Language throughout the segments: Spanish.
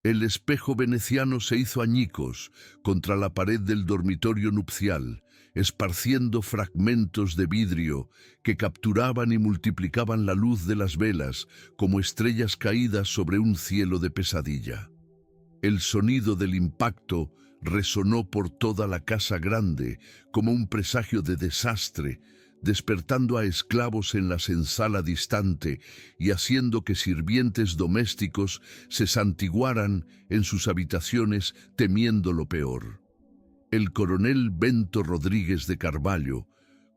El espejo veneciano se hizo añicos contra la pared del dormitorio nupcial, esparciendo fragmentos de vidrio que capturaban y multiplicaban la luz de las velas como estrellas caídas sobre un cielo de pesadilla. El sonido del impacto resonó por toda la casa grande como un presagio de desastre, despertando a esclavos en la senzala distante y haciendo que sirvientes domésticos se santiguaran en sus habitaciones temiendo lo peor. El coronel Bento Rodríguez de Carvalho,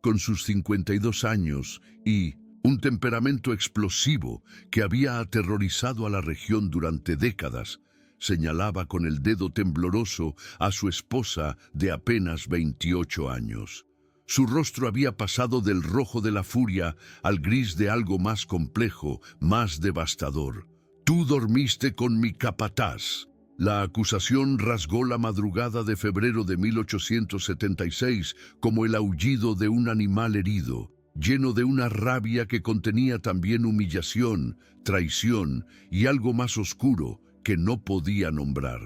con sus 52 años y un temperamento explosivo que había aterrorizado a la región durante décadas, señalaba con el dedo tembloroso a su esposa de apenas 28 años. Su rostro había pasado del rojo de la furia al gris de algo más complejo, más devastador. «Tú dormiste con mi capataz». La acusación rasgó la madrugada de febrero de 1876 como el aullido de un animal herido, lleno de una rabia que contenía también humillación, traición y algo más oscuro que no podía nombrar.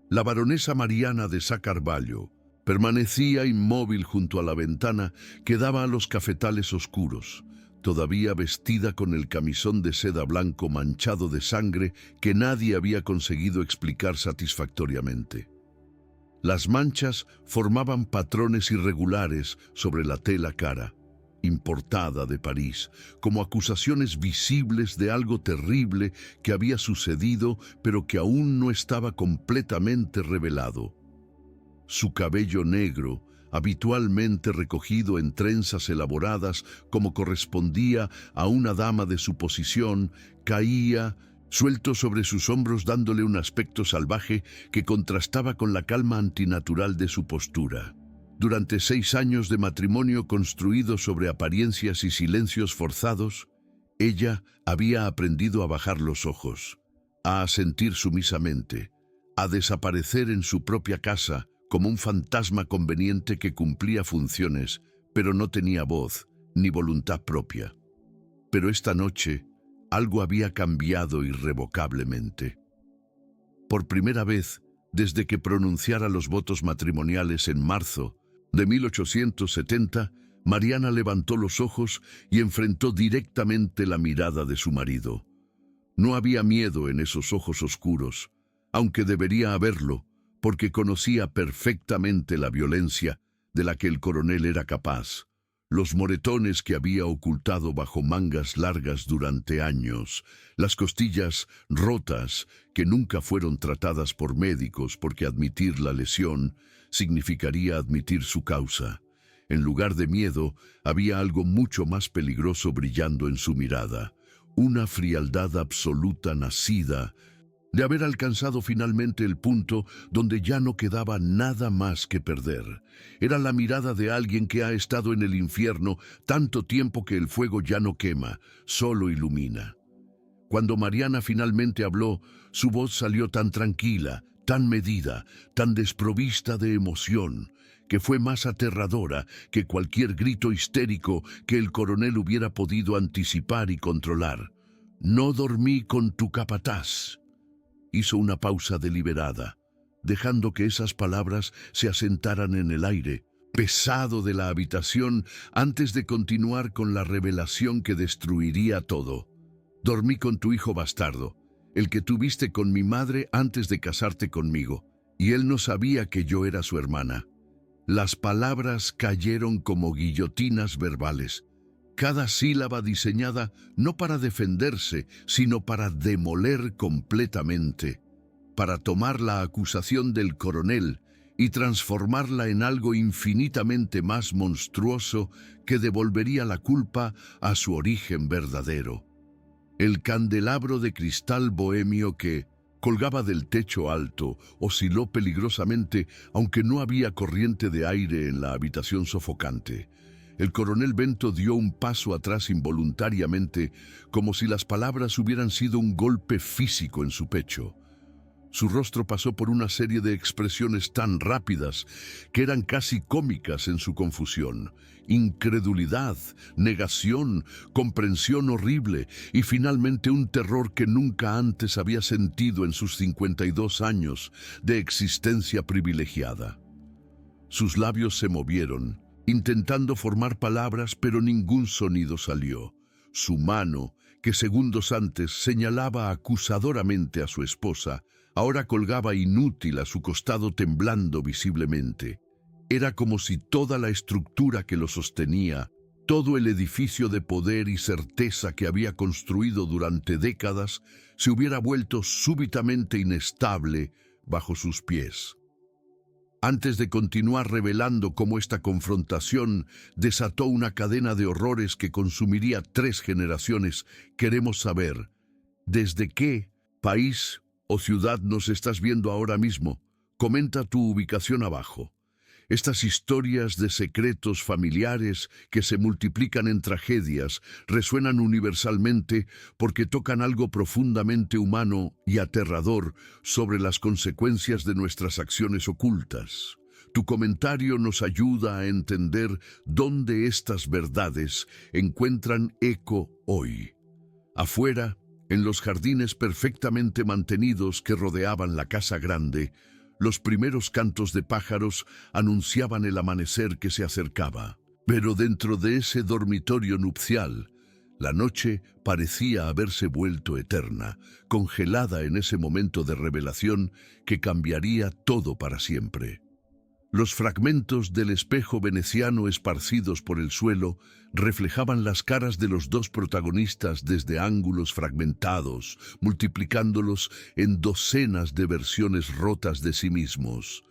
La baronesa Mariana de Sá Carvalho permanecía inmóvil junto a la ventana que daba a los cafetales oscuros, todavía vestida con el camisón de seda blanco manchado de sangre que nadie había conseguido explicar satisfactoriamente. Las manchas formaban patrones irregulares sobre la tela cara, importada de París, como acusaciones visibles de algo terrible que había sucedido pero que aún no estaba completamente revelado. Su cabello negro, habitualmente recogido en trenzas elaboradas como correspondía a una dama de su posición, caía suelto sobre sus hombros dándole un aspecto salvaje que contrastaba con la calma antinatural de su postura. Durante 6 años de matrimonio construido sobre apariencias y silencios forzados, ella había aprendido a bajar los ojos, a asentir sumisamente, a desaparecer en su propia casa como un fantasma conveniente que cumplía funciones, pero no tenía voz ni voluntad propia. Pero esta noche algo había cambiado irrevocablemente. Por primera vez, desde que pronunciara los votos matrimoniales en marzo de 1870, Mariana levantó los ojos y enfrentó directamente la mirada de su marido. No había miedo en esos ojos oscuros, aunque debería haberlo, porque conocía perfectamente la violencia de la que el coronel era capaz, los moretones que había ocultado bajo mangas largas durante años, las costillas rotas que nunca fueron tratadas por médicos porque admitir la lesión significaría admitir su causa. En lugar de miedo, había algo mucho más peligroso brillando en su mirada, una frialdad absoluta nacida de haber alcanzado finalmente el punto donde ya no quedaba nada más que perder. Era la mirada de alguien que ha estado en el infierno tanto tiempo que el fuego ya no quema, solo ilumina. Cuando Mariana finalmente habló, su voz salió tan tranquila, tan medida, tan desprovista de emoción, que fue más aterradora que cualquier grito histérico que el coronel hubiera podido anticipar y controlar. «No dormí con tu capataz». Hizo una pausa deliberada, dejando que esas palabras se asentaran en el aire, pesado de la habitación, antes de continuar con la revelación que destruiría todo. «Dormí con tu hijo bastardo, el que tuviste con mi madre antes de casarte conmigo, y él no sabía que yo era su hermana». Las palabras cayeron como guillotinas verbales, cada sílaba diseñada no para defenderse, sino para demoler completamente, para tomar la acusación del coronel y transformarla en algo infinitamente más monstruoso que devolvería la culpa a su origen verdadero. El candelabro de cristal bohemio que colgaba del techo alto osciló peligrosamente, aunque no había corriente de aire en la habitación sofocante. El coronel Bento dio un paso atrás involuntariamente, como si las palabras hubieran sido un golpe físico en su pecho. Su rostro pasó por una serie de expresiones tan rápidas que eran casi cómicas en su confusión. Incredulidad, negación, comprensión horrible y finalmente un terror que nunca antes había sentido en sus 52 años de existencia privilegiada. Sus labios se movieron, intentando formar palabras, pero ningún sonido salió. Su mano, que segundos antes señalaba acusadoramente a su esposa, ahora colgaba inútil a su costado temblando visiblemente. Era como si toda la estructura que lo sostenía, todo el edificio de poder y certeza que había construido durante décadas, se hubiera vuelto súbitamente inestable bajo sus pies. Antes de continuar revelando cómo esta confrontación desató una cadena de horrores que consumiría 3 generaciones, queremos saber, ¿desde qué país o ciudad nos estás viendo ahora mismo? Comenta tu ubicación abajo. Estas historias de secretos familiares que se multiplican en tragedias resuenan universalmente porque tocan algo profundamente humano y aterrador sobre las consecuencias de nuestras acciones ocultas. Tu comentario nos ayuda a entender dónde estas verdades encuentran eco hoy. Afuera, en los jardines perfectamente mantenidos que rodeaban la casa grande, los primeros cantos de pájaros anunciaban el amanecer que se acercaba. Pero dentro de ese dormitorio nupcial, la noche parecía haberse vuelto eterna, congelada en ese momento de revelación que cambiaría todo para siempre. Los fragmentos del espejo veneciano esparcidos por el suelo reflejaban las caras de los 2 protagonistas desde ángulos fragmentados, multiplicándolos en docenas de versiones rotas de sí mismos.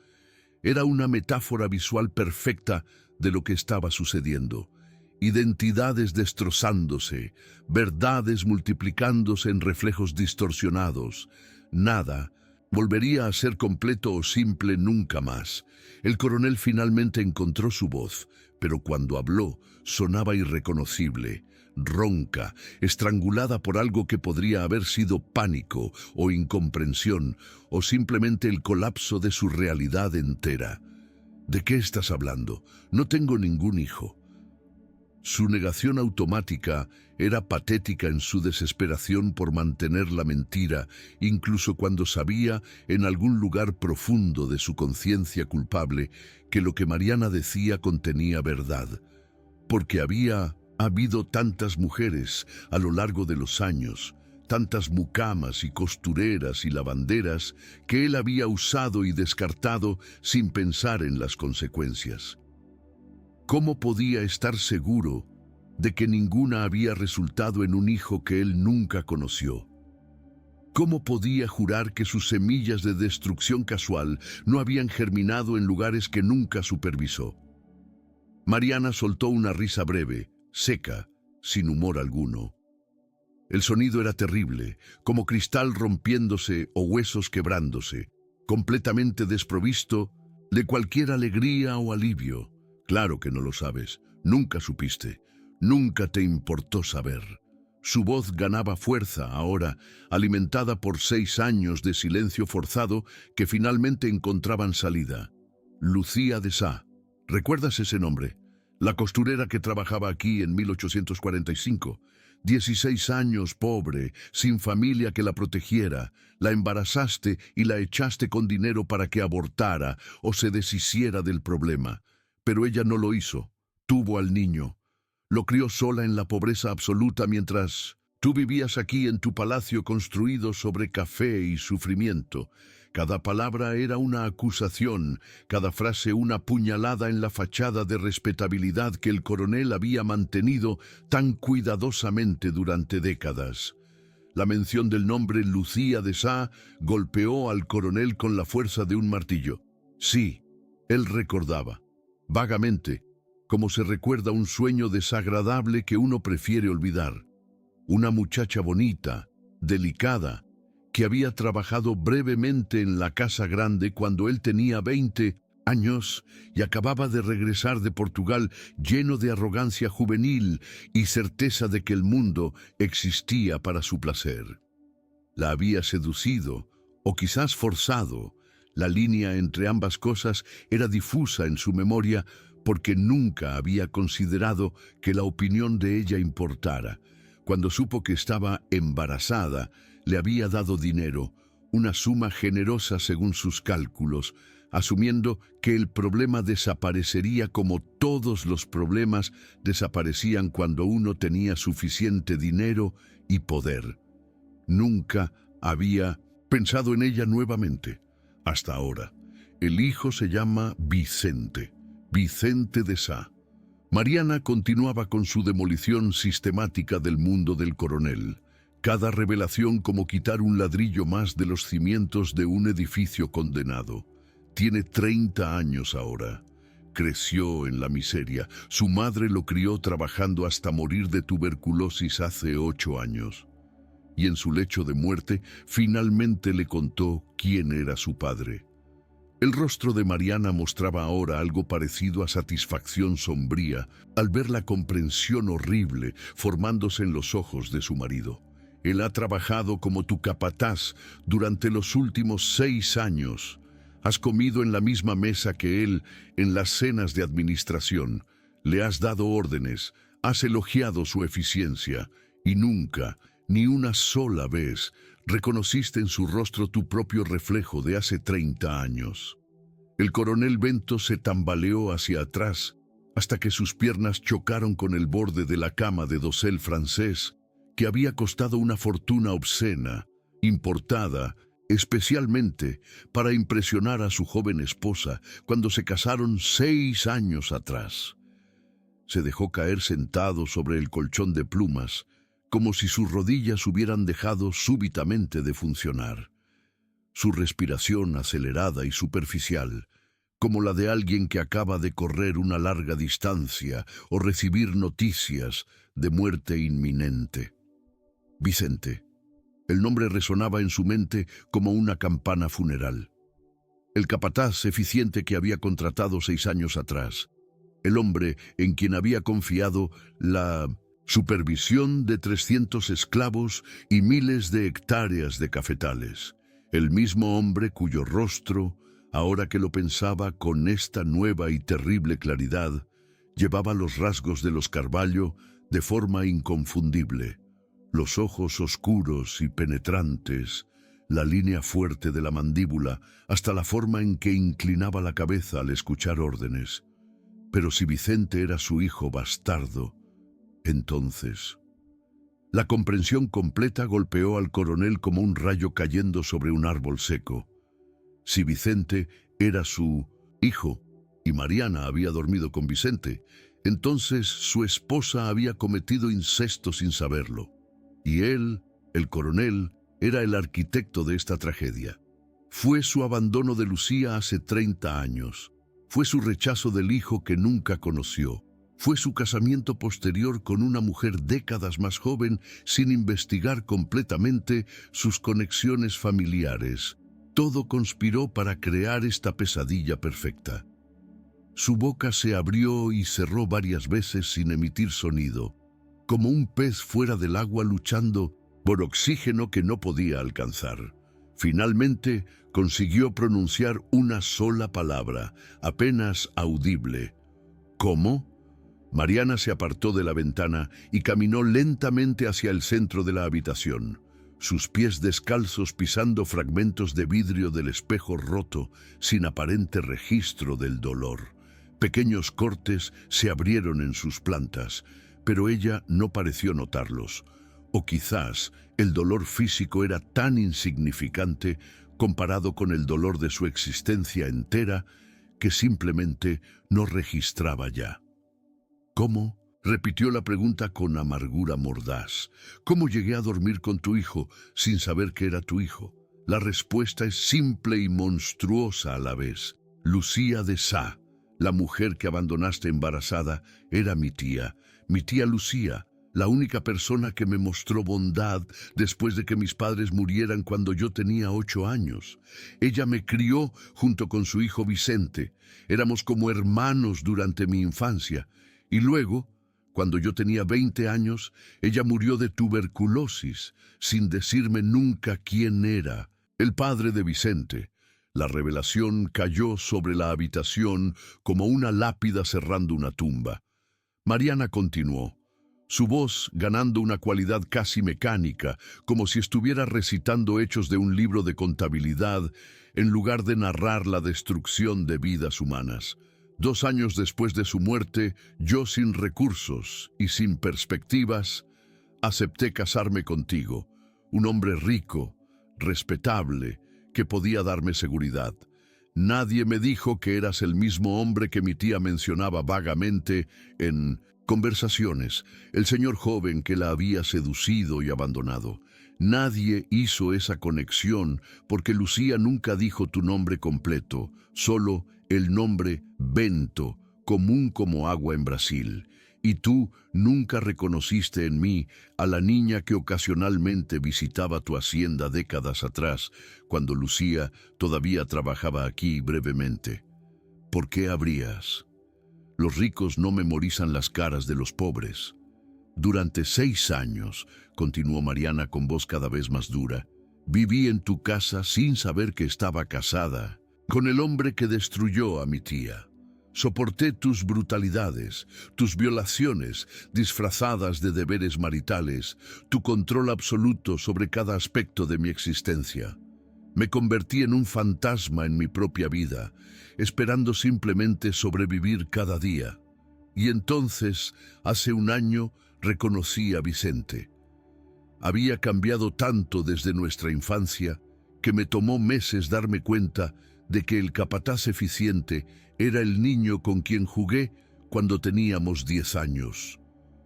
Era una metáfora visual perfecta de lo que estaba sucediendo. Identidades destrozándose, verdades multiplicándose en reflejos distorsionados. Nada volvería a ser completo o simple nunca más. El coronel finalmente encontró su voz, pero cuando habló sonaba irreconocible, ronca, estrangulada por algo que podría haber sido pánico o incomprensión o simplemente el colapso de su realidad entera. ¿De qué estás hablando? No tengo ningún hijo. Su negación automática era patética en su desesperación por mantener la mentira, incluso cuando sabía en algún lugar profundo de su conciencia culpable que lo que Mariana decía contenía verdad. Porque había habido tantas mujeres a lo largo de los años, tantas mucamas y costureras y lavanderas que él había usado y descartado sin pensar en las consecuencias. ¿Cómo podía estar seguro de que ninguna había resultado en un hijo que él nunca conoció? ¿Cómo podía jurar que sus semillas de destrucción casual no habían germinado en lugares que nunca supervisó? Mariana soltó una risa breve, seca, sin humor alguno. El sonido era terrible, como cristal rompiéndose o huesos quebrándose, completamente desprovisto de cualquier alegría o alivio. Claro que no lo sabes, nunca supiste, nunca te importó saber. Su voz ganaba fuerza ahora, alimentada por 6 años de silencio forzado que finalmente encontraban salida. Lucía de Sá. ¿Recuerdas ese nombre? La costurera que trabajaba aquí en 1845. 16 años, pobre, sin familia que la protegiera. La embarazaste y la echaste con dinero para que abortara o se deshiciera del problema. Pero ella no lo hizo. Tuvo al niño. Lo crió sola en la pobreza absoluta mientras tú vivías aquí en tu palacio construido sobre café y sufrimiento. Cada palabra era una acusación, cada frase una puñalada en la fachada de respetabilidad que el coronel había mantenido tan cuidadosamente durante décadas. La mención del nombre Lucía de Sá golpeó al coronel con la fuerza de un martillo. Sí, él recordaba, vagamente, como se recuerda un sueño desagradable que uno prefiere olvidar. Una muchacha bonita, delicada, que había trabajado brevemente en la casa grande cuando él tenía 20 años y acababa de regresar de Portugal lleno de arrogancia juvenil y certeza de que el mundo existía para su placer. La había seducido, o quizás forzado. La línea entre ambas cosas era difusa en su memoria porque nunca había considerado que la opinión de ella importara. Cuando supo que estaba embarazada, le había dado dinero, una suma generosa según sus cálculos, asumiendo que el problema desaparecería como todos los problemas desaparecían cuando uno tenía suficiente dinero y poder. Nunca había pensado en ella nuevamente, hasta ahora. El hijo se llama Vicente, Vicente de Sá. Mariana continuaba con su demolición sistemática del mundo del coronel. Cada revelación como quitar un ladrillo más de los cimientos de un edificio condenado. Tiene 30 años ahora. Creció en la miseria. Su madre lo crió trabajando hasta morir de tuberculosis hace 8 años. Y en su lecho de muerte, finalmente le contó quién era su padre. El rostro de Mariana mostraba ahora algo parecido a satisfacción sombría al ver la comprensión horrible formándose en los ojos de su marido. Él ha trabajado como tu capataz durante los últimos 6 años. Has comido en la misma mesa que él en las cenas de administración. Le has dado órdenes, has elogiado su eficiencia y nunca, ni una sola vez, reconociste en su rostro tu propio reflejo de hace 30 años. El coronel Bento se tambaleó hacia atrás hasta que sus piernas chocaron con el borde de la cama de dosel francés que había costado una fortuna obscena, importada especialmente para impresionar a su joven esposa cuando se casaron 6 años atrás. Se dejó caer sentado sobre el colchón de plumas, como si sus rodillas hubieran dejado súbitamente de funcionar. Su respiración acelerada y superficial, como la de alguien que acaba de correr una larga distancia o recibir noticias de muerte inminente. Vicente. El nombre resonaba en su mente como una campana funeral. El capataz eficiente que había contratado 6 años atrás. El hombre en quien había confiado la supervisión de 300 esclavos y miles de hectáreas de cafetales. El mismo hombre cuyo rostro, ahora que lo pensaba con esta nueva y terrible claridad, llevaba los rasgos de los Carvalho de forma inconfundible. Los ojos oscuros y penetrantes, la línea fuerte de la mandíbula, hasta la forma en que inclinaba la cabeza al escuchar órdenes. Pero si Vicente era su hijo bastardo, entonces... La comprensión completa golpeó al coronel como un rayo cayendo sobre un árbol seco. Si Vicente era su hijo y Mariana había dormido con Vicente, entonces su esposa había cometido incesto sin saberlo. Y él, el coronel, era el arquitecto de esta tragedia. Fue su abandono de Lucía hace 30 años. Fue su rechazo del hijo que nunca conoció. Fue su casamiento posterior con una mujer décadas más joven sin investigar completamente sus conexiones familiares. Todo conspiró para crear esta pesadilla perfecta. Su boca se abrió y cerró varias veces sin emitir sonido, como un pez fuera del agua luchando por oxígeno que no podía alcanzar. Finalmente consiguió pronunciar una sola palabra, apenas audible. ¿Cómo? Mariana se apartó de la ventana y caminó lentamente hacia el centro de la habitación, sus pies descalzos pisando fragmentos de vidrio del espejo roto sin aparente registro del dolor. Pequeños cortes se abrieron en sus plantas, pero ella no pareció notarlos. O quizás el dolor físico era tan insignificante comparado con el dolor de su existencia entera que simplemente no registraba ya. ¿Cómo? Repitió la pregunta con amargura mordaz. ¿Cómo llegué a dormir con tu hijo sin saber que era tu hijo? La respuesta es simple y monstruosa a la vez. Lucía de Sá, la mujer que abandonaste embarazada, era mi tía Lucía, la única persona que me mostró bondad después de que mis padres murieran cuando yo tenía 8 años. Ella me crió junto con su hijo Vicente. Éramos como hermanos durante mi infancia. Y luego, cuando yo tenía 20 años, ella murió de tuberculosis, sin decirme nunca quién era. El padre de Vicente. La revelación cayó sobre la habitación como una lápida cerrando una tumba. Mariana continuó, su voz ganando una cualidad casi mecánica, como si estuviera recitando hechos de un libro de contabilidad en lugar de narrar la destrucción de vidas humanas. 2 años después de su muerte, yo sin recursos y sin perspectivas, acepté casarme contigo, un hombre rico, respetable, que podía darme seguridad. Nadie me dijo que eras el mismo hombre que mi tía mencionaba vagamente en conversaciones, el señor joven que la había seducido y abandonado. Nadie hizo esa conexión porque Lucía nunca dijo tu nombre completo, solo el nombre Bento, común como agua en Brasil. Y tú nunca reconociste en mí a la niña que ocasionalmente visitaba tu hacienda décadas atrás, cuando Lucía todavía trabajaba aquí brevemente. ¿Por qué habrías? Los ricos no memorizan las caras de los pobres. Durante 6 años, continuó Mariana con voz cada vez más dura, viví en tu casa sin saber que estaba casada con el hombre que destruyó a mi tía. Soporté tus brutalidades, tus violaciones disfrazadas de deberes maritales, tu control absoluto sobre cada aspecto de mi existencia. Me convertí en un fantasma en mi propia vida, esperando simplemente sobrevivir cada día. Y entonces, hace 1 año, reconocí a Vicente. Había cambiado tanto desde nuestra infancia que me tomó meses darme cuenta de que el capataz eficiente era el niño con quien jugué cuando teníamos 10 años.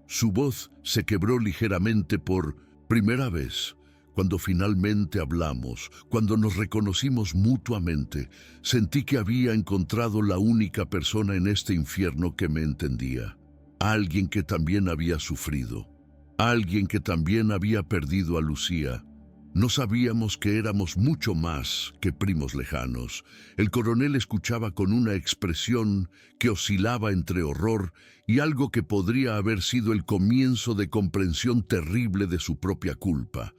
Su voz se quebró ligeramente por primera vez. Cuando finalmente hablamos, cuando nos reconocimos mutuamente, sentí que había encontrado la única persona en este infierno que me entendía. Alguien que también había sufrido. Alguien que también había perdido a Lucía. No sabíamos que éramos mucho más que primos lejanos. El coronel escuchaba con una expresión que oscilaba entre horror y algo que podría haber sido el comienzo de comprensión terrible de su propia culpa.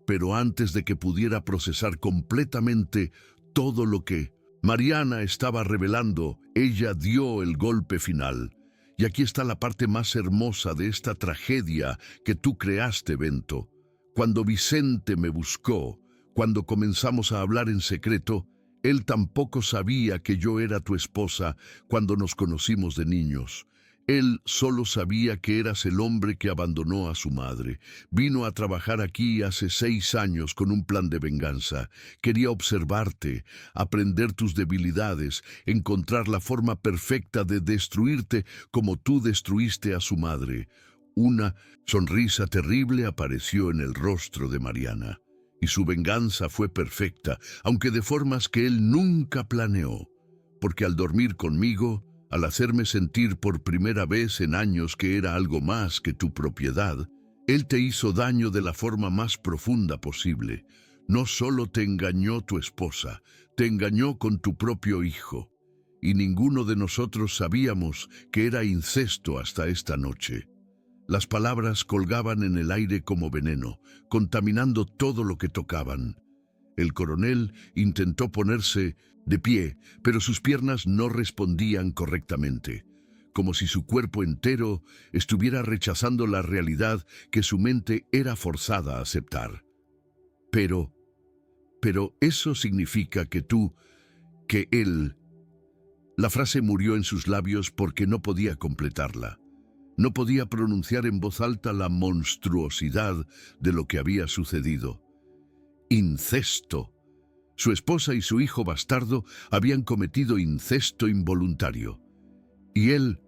Pero antes de que pudiera procesar completamente todo lo que Mariana estaba revelando, ella dio el golpe final. Y aquí está la parte más hermosa de esta tragedia que tú creaste, Bento. Cuando Vicente me buscó, cuando comenzamos a hablar en secreto, él tampoco sabía que yo era tu esposa cuando nos conocimos de niños. Él solo sabía que eras el hombre que abandonó a su madre. Vino a trabajar aquí hace 6 años con un plan de venganza. Quería observarte, aprender tus debilidades, encontrar la forma perfecta de destruirte como tú destruiste a su madre. Una sonrisa terrible apareció en el rostro de Mariana, y su venganza fue perfecta, aunque de formas que él nunca planeó, porque al dormir conmigo, al hacerme sentir por primera vez en años que era algo más que tu propiedad, él te hizo daño de la forma más profunda posible. No solo te engañó tu esposa, te engañó con tu propio hijo, y ninguno de nosotros sabíamos que era incesto hasta esta noche. Las palabras colgaban en el aire como veneno, contaminando todo lo que tocaban. El coronel intentó ponerse de pie, pero sus piernas no respondían correctamente, como si su cuerpo entero estuviera rechazando la realidad que su mente era forzada a aceptar. Pero eso significa que él... La frase murió en sus labios porque no podía completarla. No podía pronunciar en voz alta la monstruosidad de lo que había sucedido. Incesto. Su esposa y su hijo bastardo habían cometido incesto involuntario. Y él,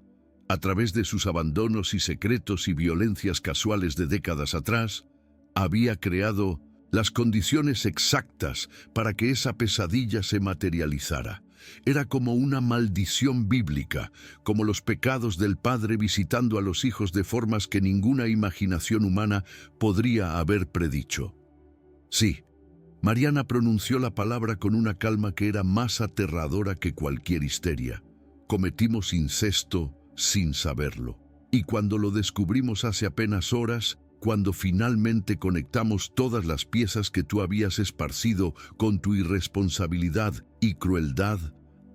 a través de sus abandonos y secretos y violencias casuales de décadas atrás, había creado las condiciones exactas para que esa pesadilla se materializara. Era como una maldición bíblica, como los pecados del padre visitando a los hijos de formas que ninguna imaginación humana podría haber predicho. Sí, Mariana pronunció la palabra con una calma que era más aterradora que cualquier histeria. Cometimos incesto sin saberlo. Y cuando lo descubrimos hace apenas horas, cuando finalmente conectamos todas las piezas que tú habías esparcido con tu irresponsabilidad y crueldad,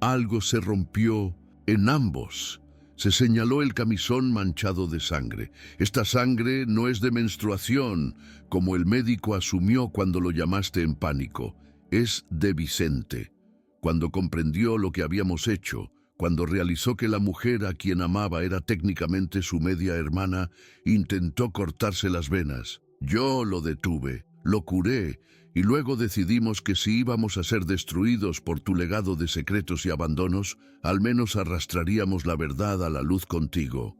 algo se rompió en ambos. Se señaló el camisón manchado de sangre. Esta sangre no es de menstruación, como el médico asumió cuando lo llamaste en pánico. Es de Vicente. Cuando comprendió lo que habíamos hecho, cuando realizó que la mujer a quien amaba era técnicamente su media hermana, intentó cortarse las venas. Yo lo detuve, lo curé, y luego decidimos que si íbamos a ser destruidos por tu legado de secretos y abandonos, al menos arrastraríamos la verdad a la luz contigo.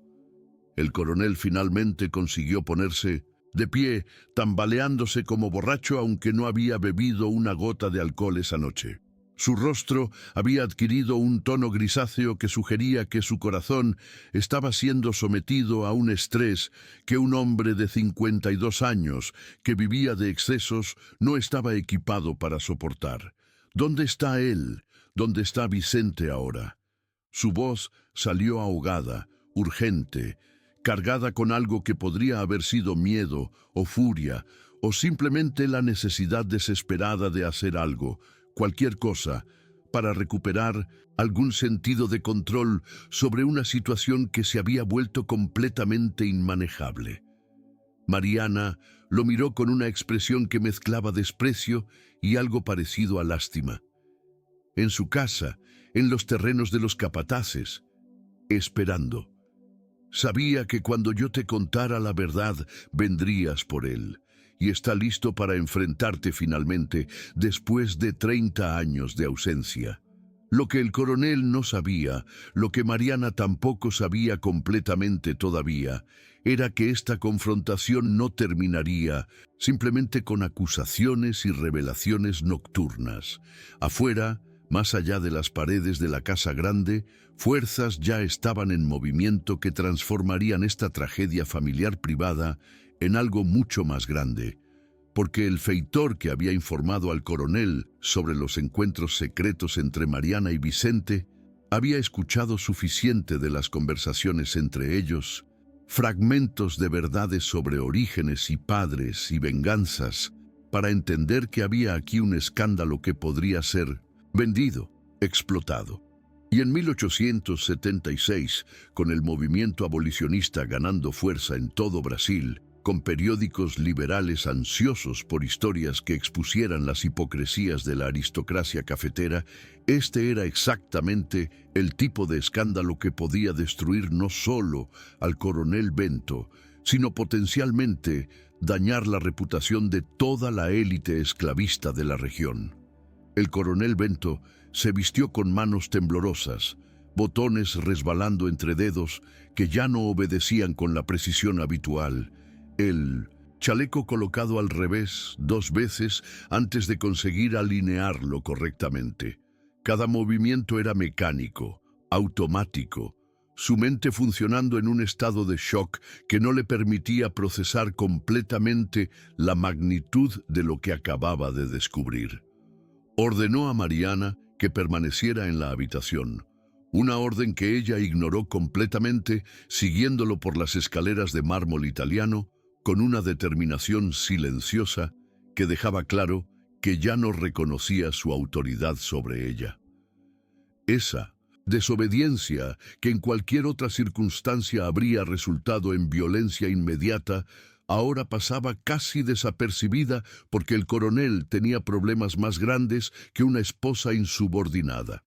El coronel finalmente consiguió ponerse de pie, tambaleándose como borracho aunque no había bebido una gota de alcohol esa noche. Su rostro había adquirido un tono grisáceo que sugería que su corazón estaba siendo sometido a un estrés que un hombre de 52 años, que vivía de excesos, no estaba equipado para soportar. ¿Dónde está él? ¿Dónde está Vicente ahora? Su voz salió ahogada, urgente, cargada con algo que podría haber sido miedo o furia, o simplemente la necesidad desesperada de hacer algo, cualquier cosa, para recuperar algún sentido de control sobre una situación que se había vuelto completamente inmanejable. Mariana lo miró con una expresión que mezclaba desprecio y algo parecido a lástima. En su casa, en los terrenos de los capataces, esperando. Sabía que cuando yo te contara la verdad, vendrías por él, y está listo para enfrentarte finalmente después de 30 años de ausencia. Lo que el coronel no sabía, lo que Mariana tampoco sabía completamente todavía, era que esta confrontación no terminaría simplemente con acusaciones y revelaciones nocturnas. Afuera, más allá de las paredes de la casa grande, fuerzas ya estaban en movimiento que transformarían esta tragedia familiar privada en algo mucho más grande, porque el feitor que había informado al coronel sobre los encuentros secretos entre Mariana y Vicente había escuchado suficiente de las conversaciones entre ellos, fragmentos de verdades sobre orígenes y padres y venganzas, para entender que había aquí un escándalo que podría ser vendido, explotado. Y en 1876, con el movimiento abolicionista ganando fuerza en todo Brasil, con periódicos liberales ansiosos por historias que expusieran las hipocresías de la aristocracia cafetera, este era exactamente el tipo de escándalo que podía destruir no solo al coronel Bento, sino potencialmente dañar la reputación de toda la élite esclavista de la región. El coronel Bento se vistió con manos temblorosas, botones resbalando entre dedos que ya no obedecían con la precisión habitual, el chaleco colocado al revés 2 veces antes de conseguir alinearlo correctamente. Cada movimiento era mecánico, automático, su mente funcionando en un estado de shock que no le permitía procesar completamente la magnitud de lo que acababa de descubrir. Ordenó a Mariana que permaneciera en la habitación, una orden que ella ignoró completamente, siguiéndolo por las escaleras de mármol italiano, con una determinación silenciosa que dejaba claro que ya no reconocía su autoridad sobre ella. Esa desobediencia, que en cualquier otra circunstancia habría resultado en violencia inmediata, ahora pasaba casi desapercibida porque el coronel tenía problemas más grandes que una esposa insubordinada.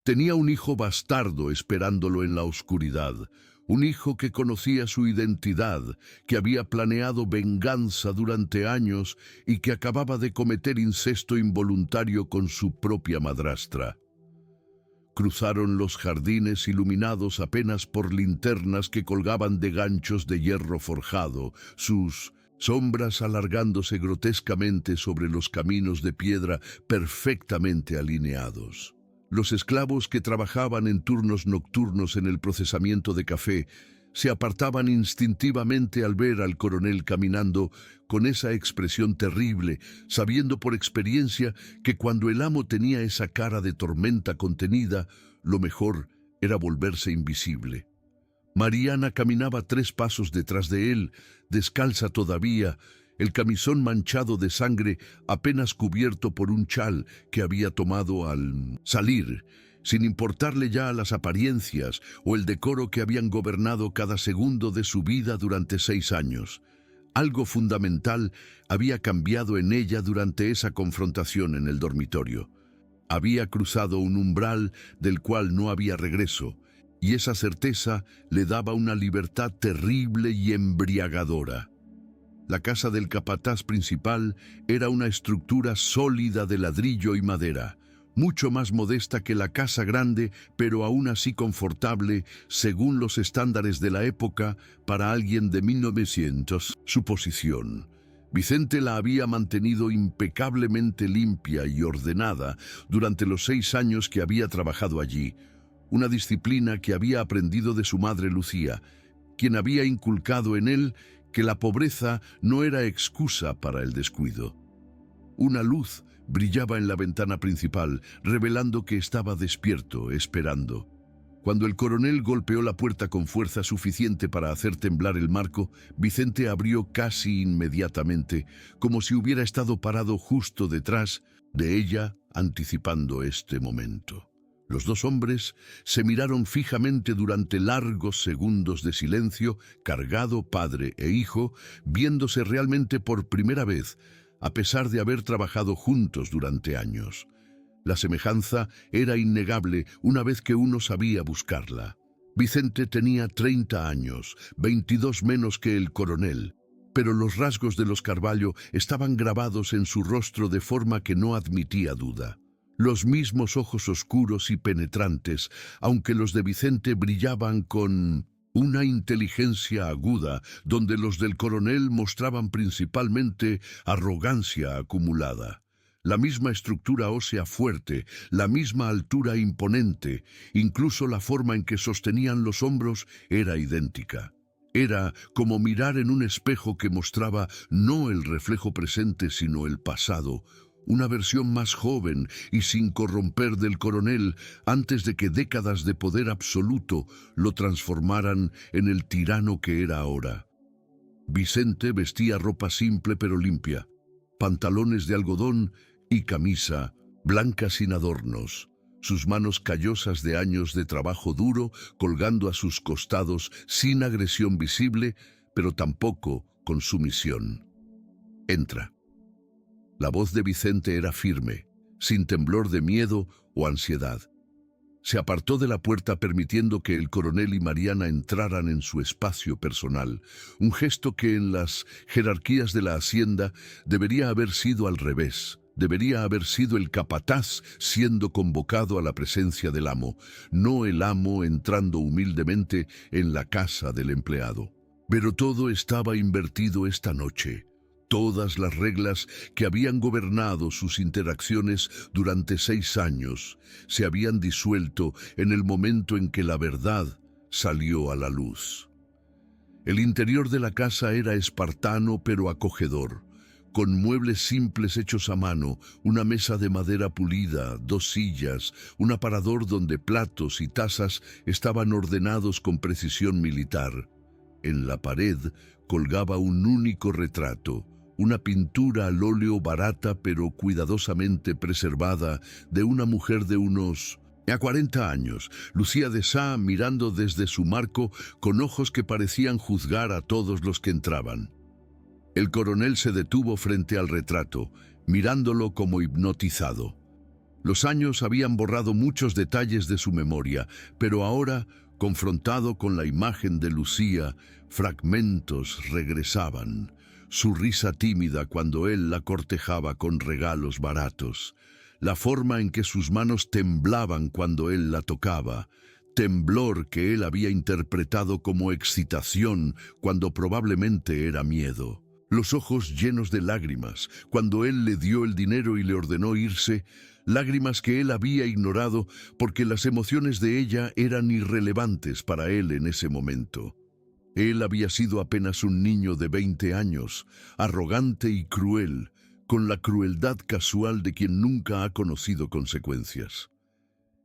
Tenía un hijo bastardo esperándolo en la oscuridad, un hijo que conocía su identidad, que había planeado venganza durante años y que acababa de cometer incesto involuntario con su propia madrastra. Cruzaron los jardines iluminados apenas por linternas que colgaban de ganchos de hierro forjado, sus sombras alargándose grotescamente sobre los caminos de piedra perfectamente alineados. Los esclavos que trabajaban en turnos nocturnos en el procesamiento de café se apartaban instintivamente al ver al coronel caminando con esa expresión terrible, sabiendo por experiencia que cuando el amo tenía esa cara de tormenta contenida, lo mejor era volverse invisible. Mariana caminaba 3 pasos detrás de él, descalza todavía, el camisón manchado de sangre apenas cubierto por un chal que había tomado al salir, sin importarle ya las apariencias o el decoro que habían gobernado cada segundo de su vida durante 6 años. Algo fundamental había cambiado en ella durante esa confrontación en el dormitorio. Había cruzado un umbral del cual no había regreso, y esa certeza le daba una libertad terrible y embriagadora. La casa del capataz principal era una estructura sólida de ladrillo y madera, mucho más modesta que la casa grande, pero aún así confortable según los estándares de la época para alguien de 1900. Su posición. Vicente la había mantenido impecablemente limpia y ordenada durante los 6 años que había trabajado allí, una disciplina que había aprendido de su madre Lucía, quien había inculcado en él que la pobreza no era excusa para el descuido. Una luz brillaba en la ventana principal, revelando que estaba despierto, esperando. Cuando el coronel golpeó la puerta con fuerza suficiente para hacer temblar el marco, Vicente abrió casi inmediatamente, como si hubiera estado parado justo detrás de ella, anticipando este momento. Los 2 hombres se miraron fijamente durante largos segundos de silencio, cargado padre e hijo, viéndose realmente por primera vez, a pesar de haber trabajado juntos durante años. La semejanza era innegable una vez que uno sabía buscarla. Vicente tenía 30 años, 22 menos que el coronel, pero los rasgos de los Carvalho estaban grabados en su rostro de forma que no admitía duda. Los mismos ojos oscuros y penetrantes, aunque los de Vicente brillaban con una inteligencia aguda, donde los del coronel mostraban principalmente arrogancia acumulada. La misma estructura ósea fuerte, la misma altura imponente, incluso la forma en que sostenían los hombros era idéntica. Era como mirar en un espejo que mostraba no el reflejo presente sino el pasado, una versión más joven y sin corromper del coronel antes de que décadas de poder absoluto lo transformaran en el tirano que era ahora. Vicente vestía ropa simple pero limpia, pantalones de algodón y camisa blanca sin adornos, sus manos callosas de años de trabajo duro colgando a sus costados sin agresión visible, pero tampoco con sumisión. «Entra». La voz de Vicente era firme, sin temblor de miedo o ansiedad. Se apartó de la puerta permitiendo que el coronel y Mariana entraran en su espacio personal, un gesto que en las jerarquías de la hacienda debería haber sido al revés. Debería haber sido el capataz siendo convocado a la presencia del amo, no el amo entrando humildemente en la casa del empleado. Pero todo estaba invertido esta noche. Todas las reglas que habían gobernado sus interacciones durante 6 años se habían disuelto en el momento en que la verdad salió a la luz. El interior de la casa era espartano pero acogedor, con muebles simples hechos a mano, una mesa de madera pulida, 2 sillas, un aparador donde platos y tazas estaban ordenados con precisión militar. En la pared colgaba un único retrato, una pintura al óleo barata pero cuidadosamente preservada de una mujer de unos 40 años, Lucía de Sá mirando desde su marco con ojos que parecían juzgar a todos los que entraban. El coronel se detuvo frente al retrato, mirándolo como hipnotizado. Los años habían borrado muchos detalles de su memoria, pero ahora, confrontado con la imagen de Lucía, fragmentos regresaban. Su risa tímida cuando él la cortejaba con regalos baratos, la forma en que sus manos temblaban cuando él la tocaba, temblor que él había interpretado como excitación cuando probablemente era miedo. Los ojos llenos de lágrimas cuando él le dio el dinero y le ordenó irse, lágrimas que él había ignorado porque las emociones de ella eran irrelevantes para él en ese momento. Él había sido apenas un niño de 20 años, arrogante y cruel, con la crueldad casual de quien nunca ha conocido consecuencias.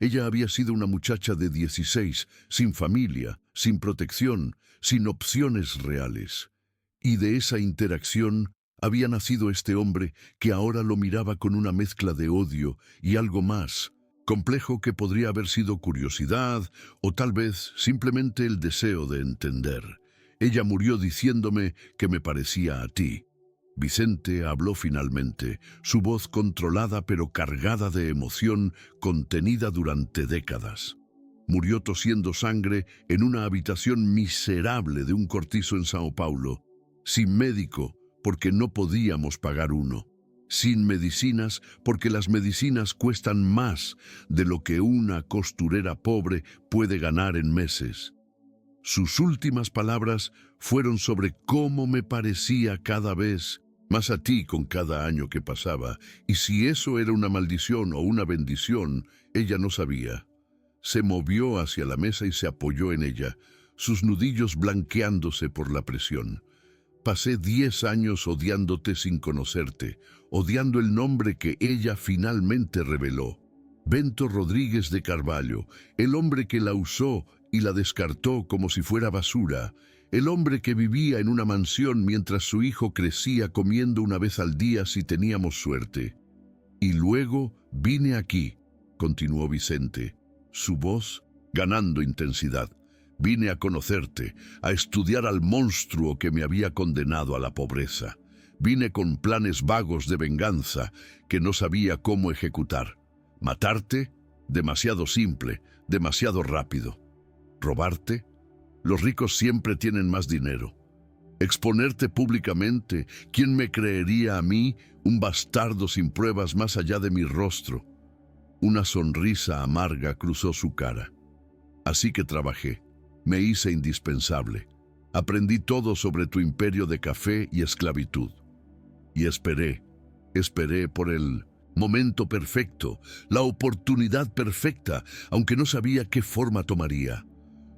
Ella había sido una muchacha de 16, sin familia, sin protección, sin opciones reales. Y de esa interacción había nacido este hombre que ahora lo miraba con una mezcla de odio y algo más, complejo, que podría haber sido curiosidad o tal vez simplemente el deseo de entender. Ella murió diciéndome que me parecía a ti. Vicente habló finalmente, su voz controlada pero cargada de emoción contenida durante décadas. Murió tosiendo sangre en una habitación miserable de un cortizo en Sao Paulo, sin médico porque no podíamos pagar uno, sin medicinas porque las medicinas cuestan más de lo que una costurera pobre puede ganar en meses. Sus últimas palabras fueron sobre cómo me parecía cada vez más a ti con cada año que pasaba, y si eso era una maldición o una bendición, ella no sabía. Se movió hacia la mesa y se apoyó en ella, sus nudillos blanqueándose por la presión. Pasé 10 años odiándote sin conocerte, odiando el nombre que ella finalmente reveló. Bento Rodríguez de Carvalho, el hombre que la usó y la descartó como si fuera basura, el hombre que vivía en una mansión mientras su hijo crecía comiendo una vez al día si teníamos suerte. Y luego vine aquí, continuó Vicente, su voz ganando intensidad. Vine a conocerte, a estudiar al monstruo que me había condenado a la pobreza. Vine con planes vagos de venganza que no sabía cómo ejecutar. ¿Matarte? Demasiado simple, demasiado rápido. ¿Robarte? Los ricos siempre tienen más dinero. Exponerte públicamente, ¿quién me creería a mí, un bastardo sin pruebas más allá de mi rostro? Una sonrisa amarga cruzó su cara. Así que trabajé, me hice indispensable. Aprendí todo sobre tu imperio de café y esclavitud. Y esperé por el momento perfecto, la oportunidad perfecta, aunque no sabía qué forma tomaría.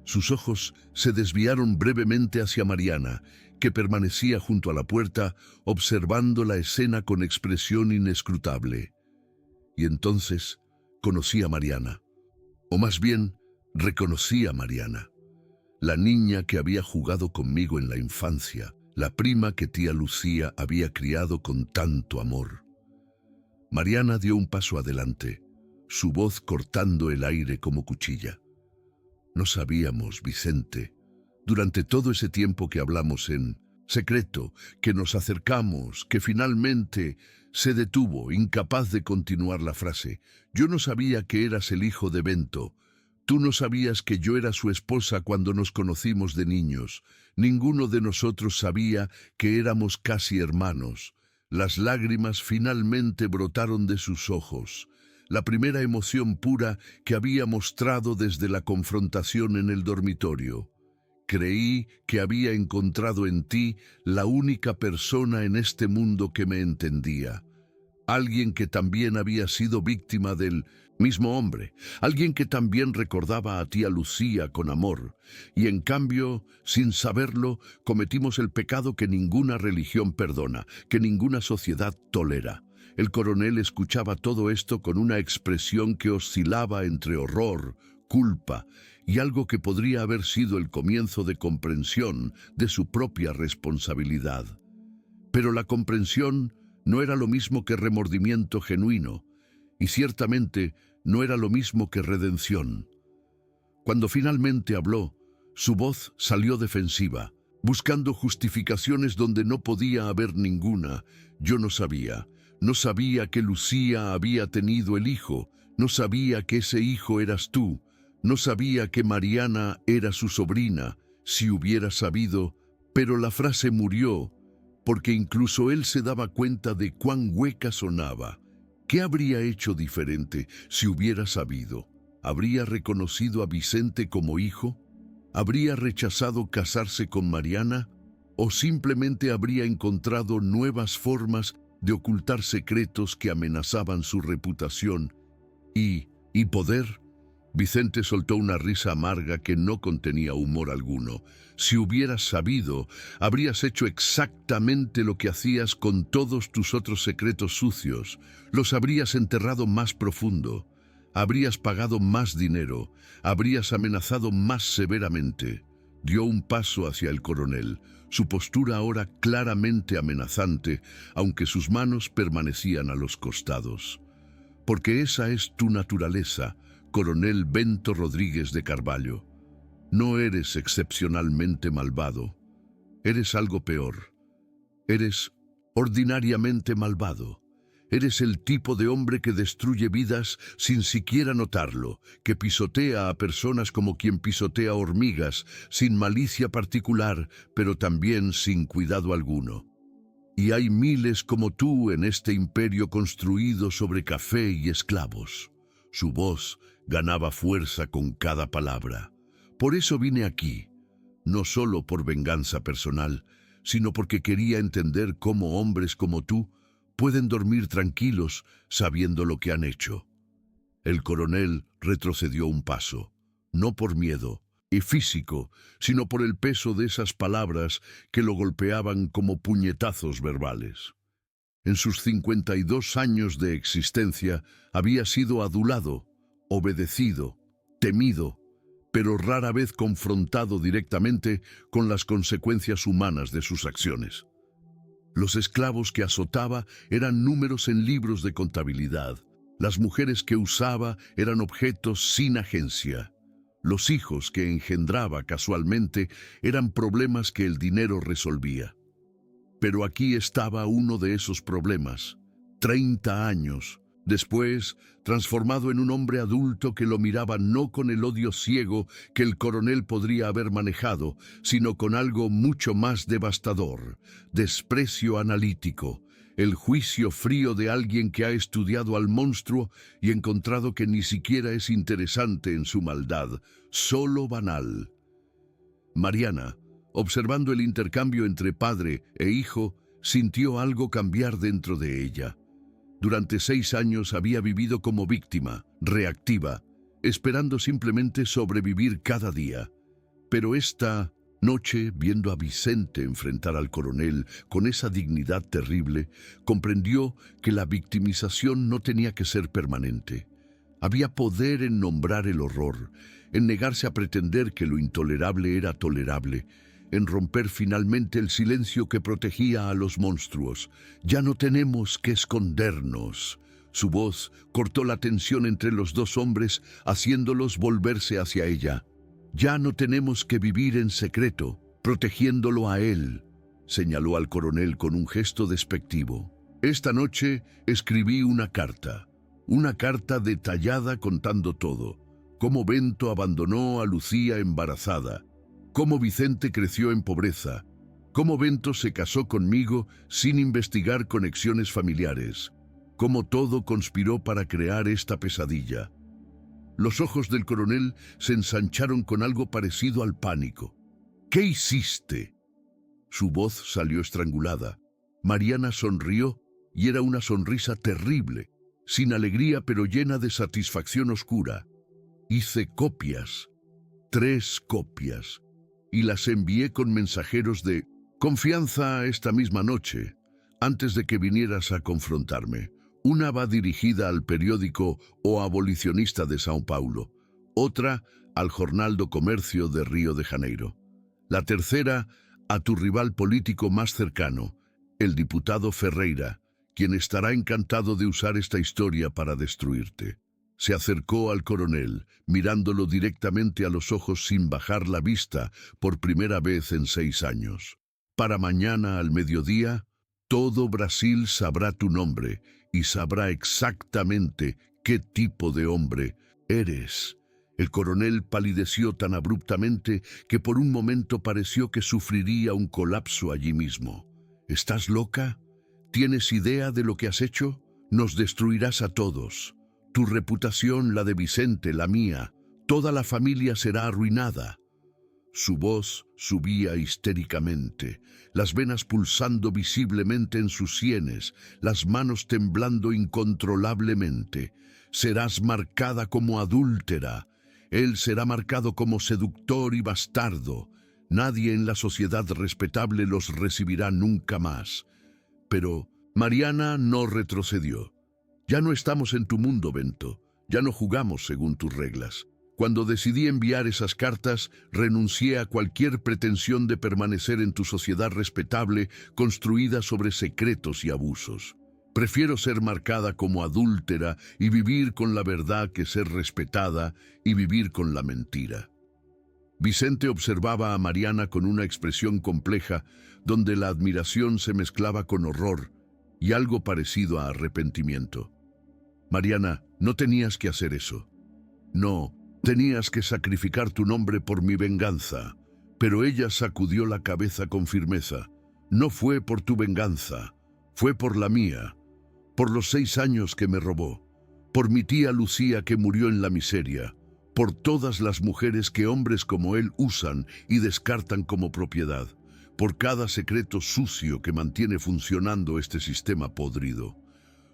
Sus ojos se desviaron brevemente hacia Mariana, que permanecía junto a la puerta, observando la escena con expresión inescrutable. Y entonces conocí a Mariana, o más bien, reconocí a Mariana, la niña que había jugado conmigo en la infancia, la prima que tía Lucía había criado con tanto amor. Mariana dio un paso adelante, su voz cortando el aire como cuchilla. No sabíamos, Vicente, durante todo ese tiempo que hablamos en secreto, que nos acercamos, que finalmente se detuvo, incapaz de continuar la frase. Yo no sabía que eras el hijo de Bento. Tú no sabías que yo era su esposa cuando nos conocimos de niños. Ninguno de nosotros sabía que éramos casi hermanos. Las lágrimas finalmente brotaron de sus ojos. La primera emoción pura que había mostrado desde la confrontación en el dormitorio. Creí que había encontrado en ti la única persona en este mundo que me entendía. Alguien que también había sido víctima del mismo hombre. Alguien que también recordaba a tía Lucía con amor. Y en cambio, sin saberlo, cometimos el pecado que ninguna religión perdona, que ninguna sociedad tolera. El coronel escuchaba todo esto con una expresión que oscilaba entre horror, culpa y algo que podría haber sido el comienzo de comprensión de su propia responsabilidad. Pero la comprensión no era lo mismo que remordimiento genuino, y ciertamente no era lo mismo que redención. Cuando finalmente habló, su voz salió defensiva, buscando justificaciones donde no podía haber ninguna. Yo no sabía. No sabía que Lucía había tenido el hijo, no sabía que ese hijo eras tú, no sabía que Mariana era su sobrina, si hubiera sabido, pero la frase murió, porque incluso él se daba cuenta de cuán hueca sonaba. ¿Qué habría hecho diferente si hubiera sabido? ¿Habría reconocido a Vicente como hijo? ¿Habría rechazado casarse con Mariana? ¿O simplemente habría encontrado nuevas formas de ocultar secretos que amenazaban su reputación y poder? Vicente soltó una risa amarga que no contenía humor alguno. Si hubieras sabido, habrías hecho exactamente lo que hacías con todos tus otros secretos sucios. Los habrías enterrado más profundo. Habrías pagado más dinero, habrías amenazado más severamente. Dio un paso hacia el coronel, su postura ahora claramente amenazante, aunque sus manos permanecían a los costados. Porque esa es tu naturaleza, coronel Bento Rodríguez de Carvalho. No eres excepcionalmente malvado. Eres algo peor. Eres ordinariamente malvado. Eres el tipo de hombre que destruye vidas sin siquiera notarlo, que pisotea a personas como quien pisotea hormigas, sin malicia particular, pero también sin cuidado alguno. Y hay miles como tú en este imperio construido sobre café y esclavos. Su voz ganaba fuerza con cada palabra. Por eso vine aquí, no solo por venganza personal, sino porque quería entender cómo hombres como tú pueden dormir tranquilos sabiendo lo que han hecho. El coronel retrocedió un paso, no por miedo y físico, sino por el peso de esas palabras que lo golpeaban como puñetazos verbales. En sus 52 años de existencia había sido adulado, obedecido, temido, pero rara vez confrontado directamente con las consecuencias humanas de sus acciones. Los esclavos que azotaba eran números en libros de contabilidad. Las mujeres que usaba eran objetos sin agencia. Los hijos que engendraba casualmente eran problemas que el dinero resolvía. Pero aquí estaba uno de esos problemas, 30 años después, transformado en un hombre adulto que lo miraba no con el odio ciego que el coronel podría haber manejado, sino con algo mucho más devastador, desprecio analítico, el juicio frío de alguien que ha estudiado al monstruo y encontrado que ni siquiera es interesante en su maldad, solo banal. Mariana, observando el intercambio entre padre e hijo, sintió algo cambiar dentro de ella. Durante 6 años había vivido como víctima, reactiva, esperando simplemente sobrevivir cada día. Pero esta noche, viendo a Vicente enfrentar al coronel con esa dignidad terrible, comprendió que la victimización no tenía que ser permanente. Había poder en nombrar el horror, en negarse a pretender que lo intolerable era tolerable, en romper finalmente el silencio que protegía a los monstruos. Ya no tenemos que escondernos. Su voz cortó la tensión entre los dos hombres, haciéndolos volverse hacia ella. Ya no tenemos que vivir en secreto, protegiéndolo a él, señaló al coronel con un gesto despectivo. Esta noche escribí una carta detallada contando todo. Cómo Bento abandonó a Lucía embarazada, cómo Vicente creció en pobreza, cómo Bento se casó conmigo sin investigar conexiones familiares, cómo todo conspiró para crear esta pesadilla. Los ojos del coronel se ensancharon con algo parecido al pánico. ¿Qué hiciste? Su voz salió estrangulada. Mariana sonrió y era una sonrisa terrible, sin alegría pero llena de satisfacción oscura. Hice copias, 3 copias. Y las envié con mensajeros de confianza esta misma noche, antes de que vinieras a confrontarme. Una va dirigida al periódico O Abolicionista de São Paulo, otra al Jornal do Comércio de Río de Janeiro. La tercera a tu rival político más cercano, el diputado Ferreira, quien estará encantado de usar esta historia para destruirte. Se acercó al coronel, mirándolo directamente a los ojos sin bajar la vista por primera vez en 6 años. Para mañana al mediodía, todo Brasil sabrá tu nombre y sabrá exactamente qué tipo de hombre eres. El coronel palideció tan abruptamente que por un momento pareció que sufriría un colapso allí mismo. ¿Estás loca? ¿Tienes idea de lo que has hecho? Nos destruirás a todos. Tu reputación, la de Vicente, la mía, toda la familia será arruinada. Su voz subía histéricamente, las venas pulsando visiblemente en sus sienes, las manos temblando incontrolablemente. Serás marcada como adúltera. Él será marcado como seductor y bastardo. Nadie en la sociedad respetable los recibirá nunca más. Pero Mariana no retrocedió. Ya no estamos en tu mundo, Bento. Ya no jugamos según tus reglas. Cuando decidí enviar esas cartas, renuncié a cualquier pretensión de permanecer en tu sociedad respetable, construida sobre secretos y abusos. Prefiero ser marcada como adúltera y vivir con la verdad que ser respetada y vivir con la mentira. Vicente observaba a Mariana con una expresión compleja, donde la admiración se mezclaba con horror y algo parecido a arrepentimiento. Mariana, no tenías que hacer eso. No, tenías que sacrificar tu nombre por mi venganza. Pero ella sacudió la cabeza con firmeza. No fue por tu venganza, fue por la mía, por los 6 años que me robó, por mi tía Lucía que murió en la miseria, por todas las mujeres que hombres como él usan y descartan como propiedad, por cada secreto sucio que mantiene funcionando este sistema podrido.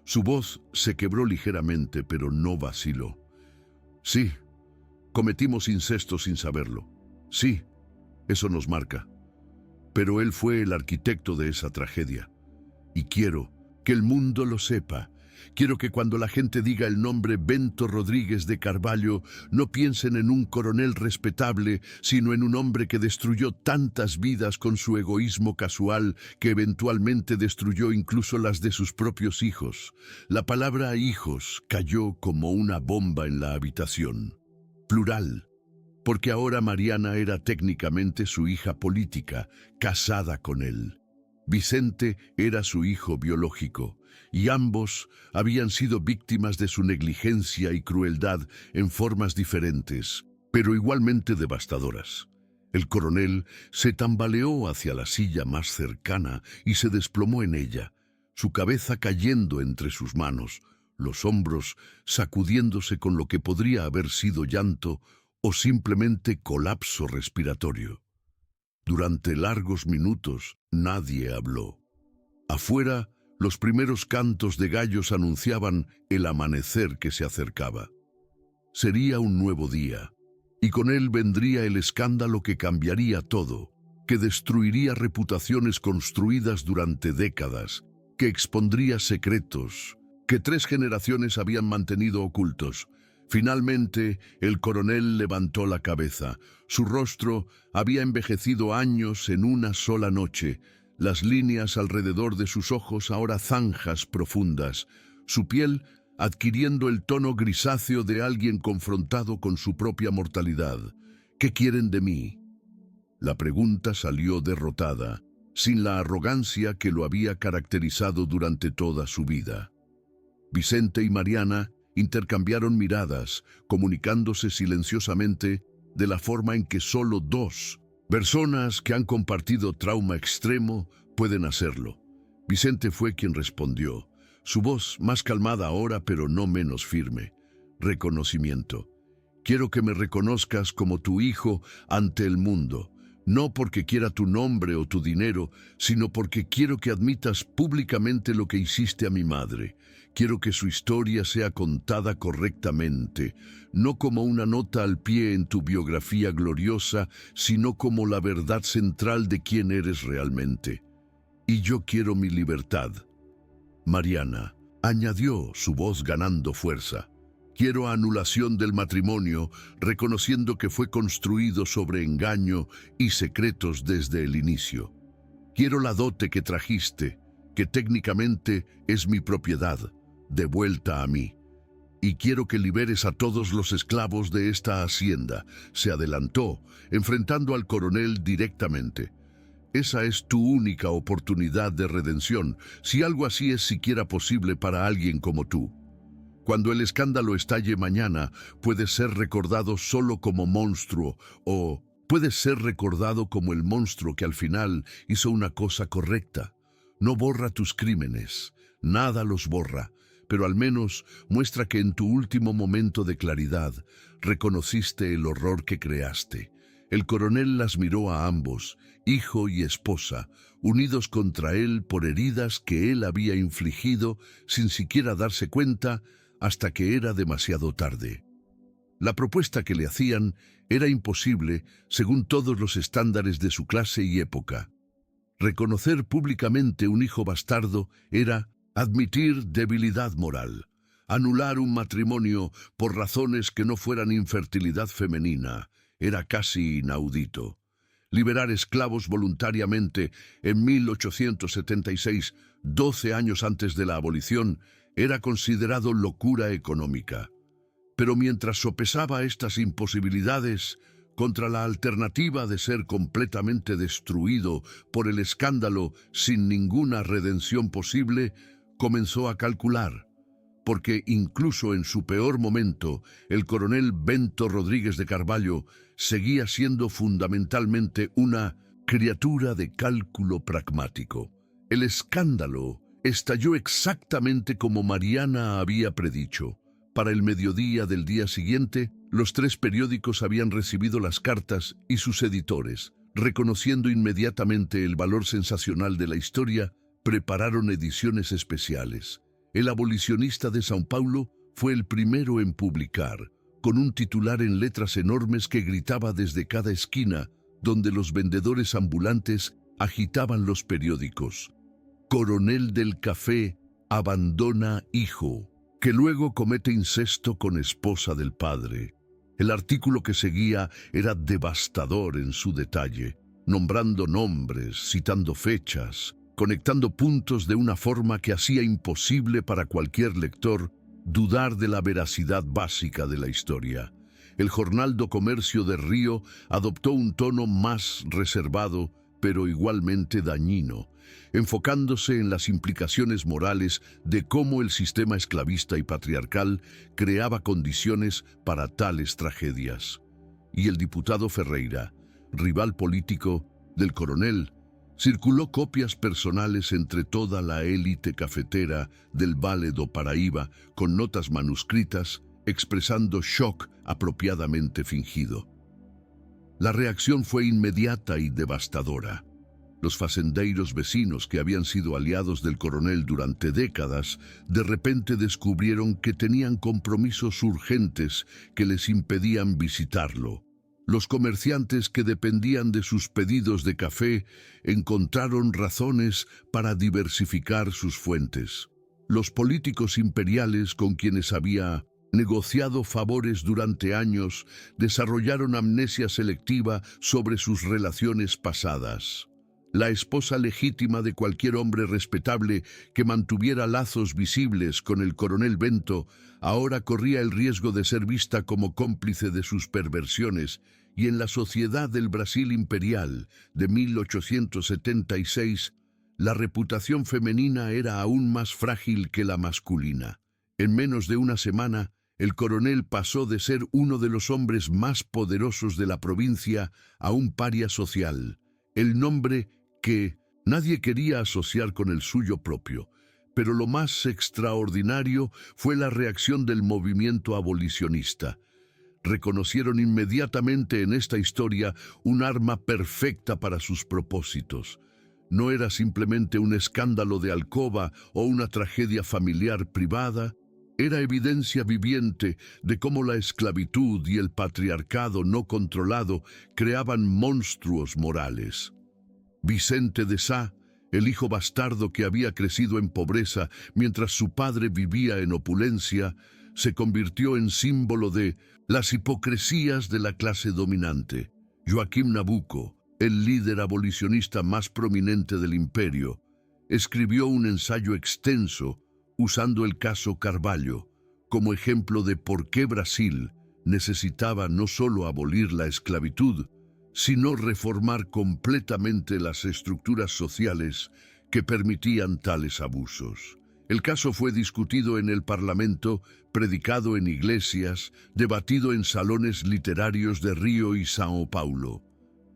Su voz se quebró ligeramente, pero no vaciló. Sí, cometimos incesto sin saberlo. Sí, eso nos marca. Pero él fue el arquitecto de esa tragedia. Y quiero que el mundo lo sepa. Quiero que cuando la gente diga el nombre Bento Rodríguez de Carvalho, no piensen en un coronel respetable, sino en un hombre que destruyó tantas vidas con su egoísmo casual que eventualmente destruyó incluso las de sus propios hijos. La palabra hijos cayó como una bomba en la habitación. Plural, porque ahora Mariana era técnicamente su hija política, casada con él. Vicente era su hijo biológico, y ambos habían sido víctimas de su negligencia y crueldad en formas diferentes, pero igualmente devastadoras. El coronel se tambaleó hacia la silla más cercana y se desplomó en ella, su cabeza cayendo entre sus manos, los hombros sacudiéndose con lo que podría haber sido llanto o simplemente colapso respiratorio. Durante largos minutos nadie habló. Afuera, los primeros cantos de gallos anunciaban el amanecer que se acercaba. Sería un nuevo día, y con él vendría el escándalo que cambiaría todo, que destruiría reputaciones construidas durante décadas, que expondría secretos que 3 generaciones habían mantenido ocultos. Finalmente, el coronel levantó la cabeza. Su rostro había envejecido años en una sola noche, las líneas alrededor de sus ojos ahora zanjas profundas, su piel adquiriendo el tono grisáceo de alguien confrontado con su propia mortalidad. ¿Qué quieren de mí? La pregunta salió derrotada, sin la arrogancia que lo había caracterizado durante toda su vida. Vicente y Mariana intercambiaron miradas, comunicándose silenciosamente de la forma en que solo 2 personas que han compartido trauma extremo pueden hacerlo. Vicente fue quien respondió, su voz más calmada ahora pero no menos firme. Reconocimiento. Quiero que me reconozcas como tu hijo ante el mundo, no porque quiera tu nombre o tu dinero, sino porque quiero que admitas públicamente lo que hiciste a mi madre. Quiero que su historia sea contada correctamente, no como una nota al pie en tu biografía gloriosa, sino como la verdad central de quién eres realmente. Y yo quiero mi libertad. Mariana, añadió, su voz ganando fuerza. Quiero anulación del matrimonio, reconociendo que fue construido sobre engaño y secretos desde el inicio. Quiero la dote que trajiste, que técnicamente es mi propiedad, de vuelta a mí. Y quiero que liberes a todos los esclavos de esta hacienda. Se adelantó, enfrentando al coronel directamente. Esa es tu única oportunidad de redención, si algo así es siquiera posible para alguien como tú. Cuando el escándalo estalle mañana, puedes ser recordado solo como monstruo, o puedes ser recordado como el monstruo que al final hizo una cosa correcta. No borra tus crímenes, nada los borra, pero al menos muestra que en tu último momento de claridad reconociste el horror que creaste. El coronel las miró a ambos, hijo y esposa, unidos contra él por heridas que él había infligido sin siquiera darse cuenta hasta que era demasiado tarde. La propuesta que le hacían era imposible según todos los estándares de su clase y época. Reconocer públicamente un hijo bastardo era admitir debilidad moral. Anular un matrimonio por razones que no fueran infertilidad femenina era casi inaudito. Liberar esclavos voluntariamente en 1876, 12 años antes de la abolición, era considerado locura económica. Pero mientras sopesaba estas imposibilidades contra la alternativa de ser completamente destruido por el escándalo sin ninguna redención posible, comenzó a calcular, porque incluso en su peor momento, el coronel Bento Rodríguez de Carvalho seguía siendo fundamentalmente una criatura de cálculo pragmático. El escándalo estalló exactamente como Mariana había predicho. Para el mediodía del día siguiente, los 3 periódicos habían recibido las cartas y sus editores, reconociendo inmediatamente el valor sensacional de la historia, prepararon ediciones especiales. El abolicionista de São Paulo fue el primero en publicar, con un titular en letras enormes que gritaba desde cada esquina, donde los vendedores ambulantes agitaban los periódicos: Coronel del Café abandona hijo, que luego comete incesto con esposa del padre. El artículo que seguía era devastador en su detalle, nombrando nombres, citando fechas, conectando puntos de una forma que hacía imposible para cualquier lector dudar de la veracidad básica de la historia. El Jornal do Comercio de Río adoptó un tono más reservado, pero igualmente dañino, enfocándose en las implicaciones morales de cómo el sistema esclavista y patriarcal creaba condiciones para tales tragedias. Y el diputado Ferreira, rival político del coronel, circuló copias personales entre toda la élite cafetera del Vale do Paraíba con notas manuscritas expresando shock apropiadamente fingido. La reacción fue inmediata y devastadora. Los fazendeiros vecinos que habían sido aliados del coronel durante décadas, de repente descubrieron que tenían compromisos urgentes que les impedían visitarlo. Los comerciantes que dependían de sus pedidos de café encontraron razones para diversificar sus fuentes. Los políticos imperiales con quienes había negociado favores durante años desarrollaron amnesia selectiva sobre sus relaciones pasadas. La esposa legítima de cualquier hombre respetable que mantuviera lazos visibles con el coronel Bento ahora corría el riesgo de ser vista como cómplice de sus perversiones, y en la sociedad del Brasil imperial de 1876, la reputación femenina era aún más frágil que la masculina. En menos de una semana, el coronel pasó de ser uno de los hombres más poderosos de la provincia a un paria social, el nombre que nadie quería asociar con el suyo propio. Pero lo más extraordinario fue la reacción del movimiento abolicionista. Reconocieron inmediatamente en esta historia un arma perfecta para sus propósitos. No era simplemente un escándalo de alcoba o una tragedia familiar privada, era evidencia viviente de cómo la esclavitud y el patriarcado no controlado creaban monstruos morales. Vicente de Sá, el hijo bastardo que había crecido en pobreza mientras su padre vivía en opulencia, se convirtió en símbolo de las hipocresías de la clase dominante. Joaquim Nabuco, el líder abolicionista más prominente del imperio, escribió un ensayo extenso usando el caso Carvalho como ejemplo de por qué Brasil necesitaba no solo abolir la esclavitud, sino reformar completamente las estructuras sociales que permitían tales abusos. El caso fue discutido en el Parlamento, predicado en iglesias, debatido en salones literarios de Río y São Paulo.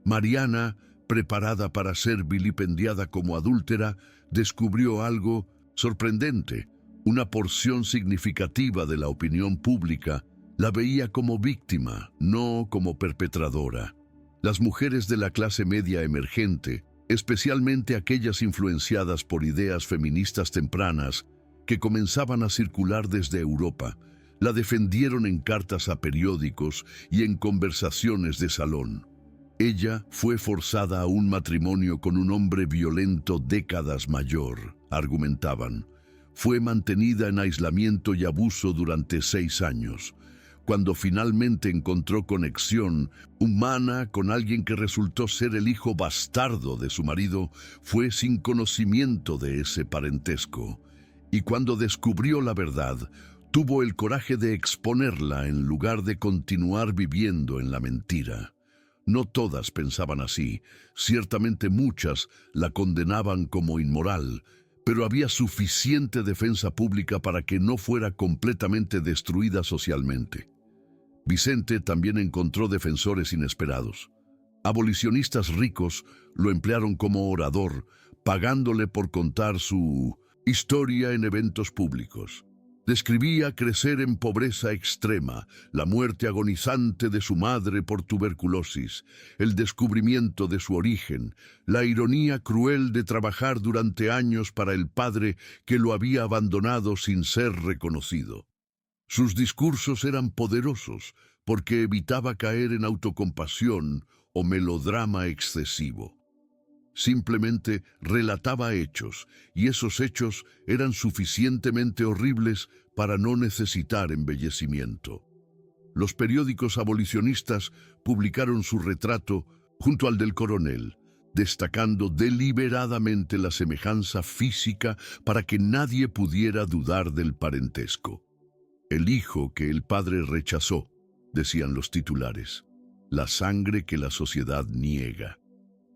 Mariana, preparada para ser vilipendiada como adúltera, descubrió algo sorprendente. Una porción significativa de la opinión pública la veía como víctima, no como perpetradora. Las mujeres de la clase media emergente, especialmente aquellas influenciadas por ideas feministas tempranas que comenzaban a circular desde Europa, la defendieron en cartas a periódicos y en conversaciones de salón. Ella fue forzada a un matrimonio con un hombre violento décadas mayor, argumentaban. Fue mantenida en aislamiento y abuso durante 6 años. Cuando finalmente encontró conexión humana con alguien que resultó ser el hijo bastardo de su marido, fue sin conocimiento de ese parentesco. Y cuando descubrió la verdad, tuvo el coraje de exponerla en lugar de continuar viviendo en la mentira. No todas pensaban así, ciertamente muchas la condenaban como inmoral, pero había suficiente defensa pública para que no fuera completamente destruida socialmente. Vicente también encontró defensores inesperados. Abolicionistas ricos lo emplearon como orador, pagándole por contar su historia en eventos públicos. Describía crecer en pobreza extrema, la muerte agonizante de su madre por tuberculosis, el descubrimiento de su origen, la ironía cruel de trabajar durante años para el padre que lo había abandonado sin ser reconocido. Sus discursos eran poderosos porque evitaba caer en autocompasión o melodrama excesivo. Simplemente relataba hechos, y esos hechos eran suficientemente horribles para no necesitar embellecimiento. Los periódicos abolicionistas publicaron su retrato junto al del coronel, destacando deliberadamente la semejanza física para que nadie pudiera dudar del parentesco. El hijo que el padre rechazó, decían los titulares, la sangre que la sociedad niega.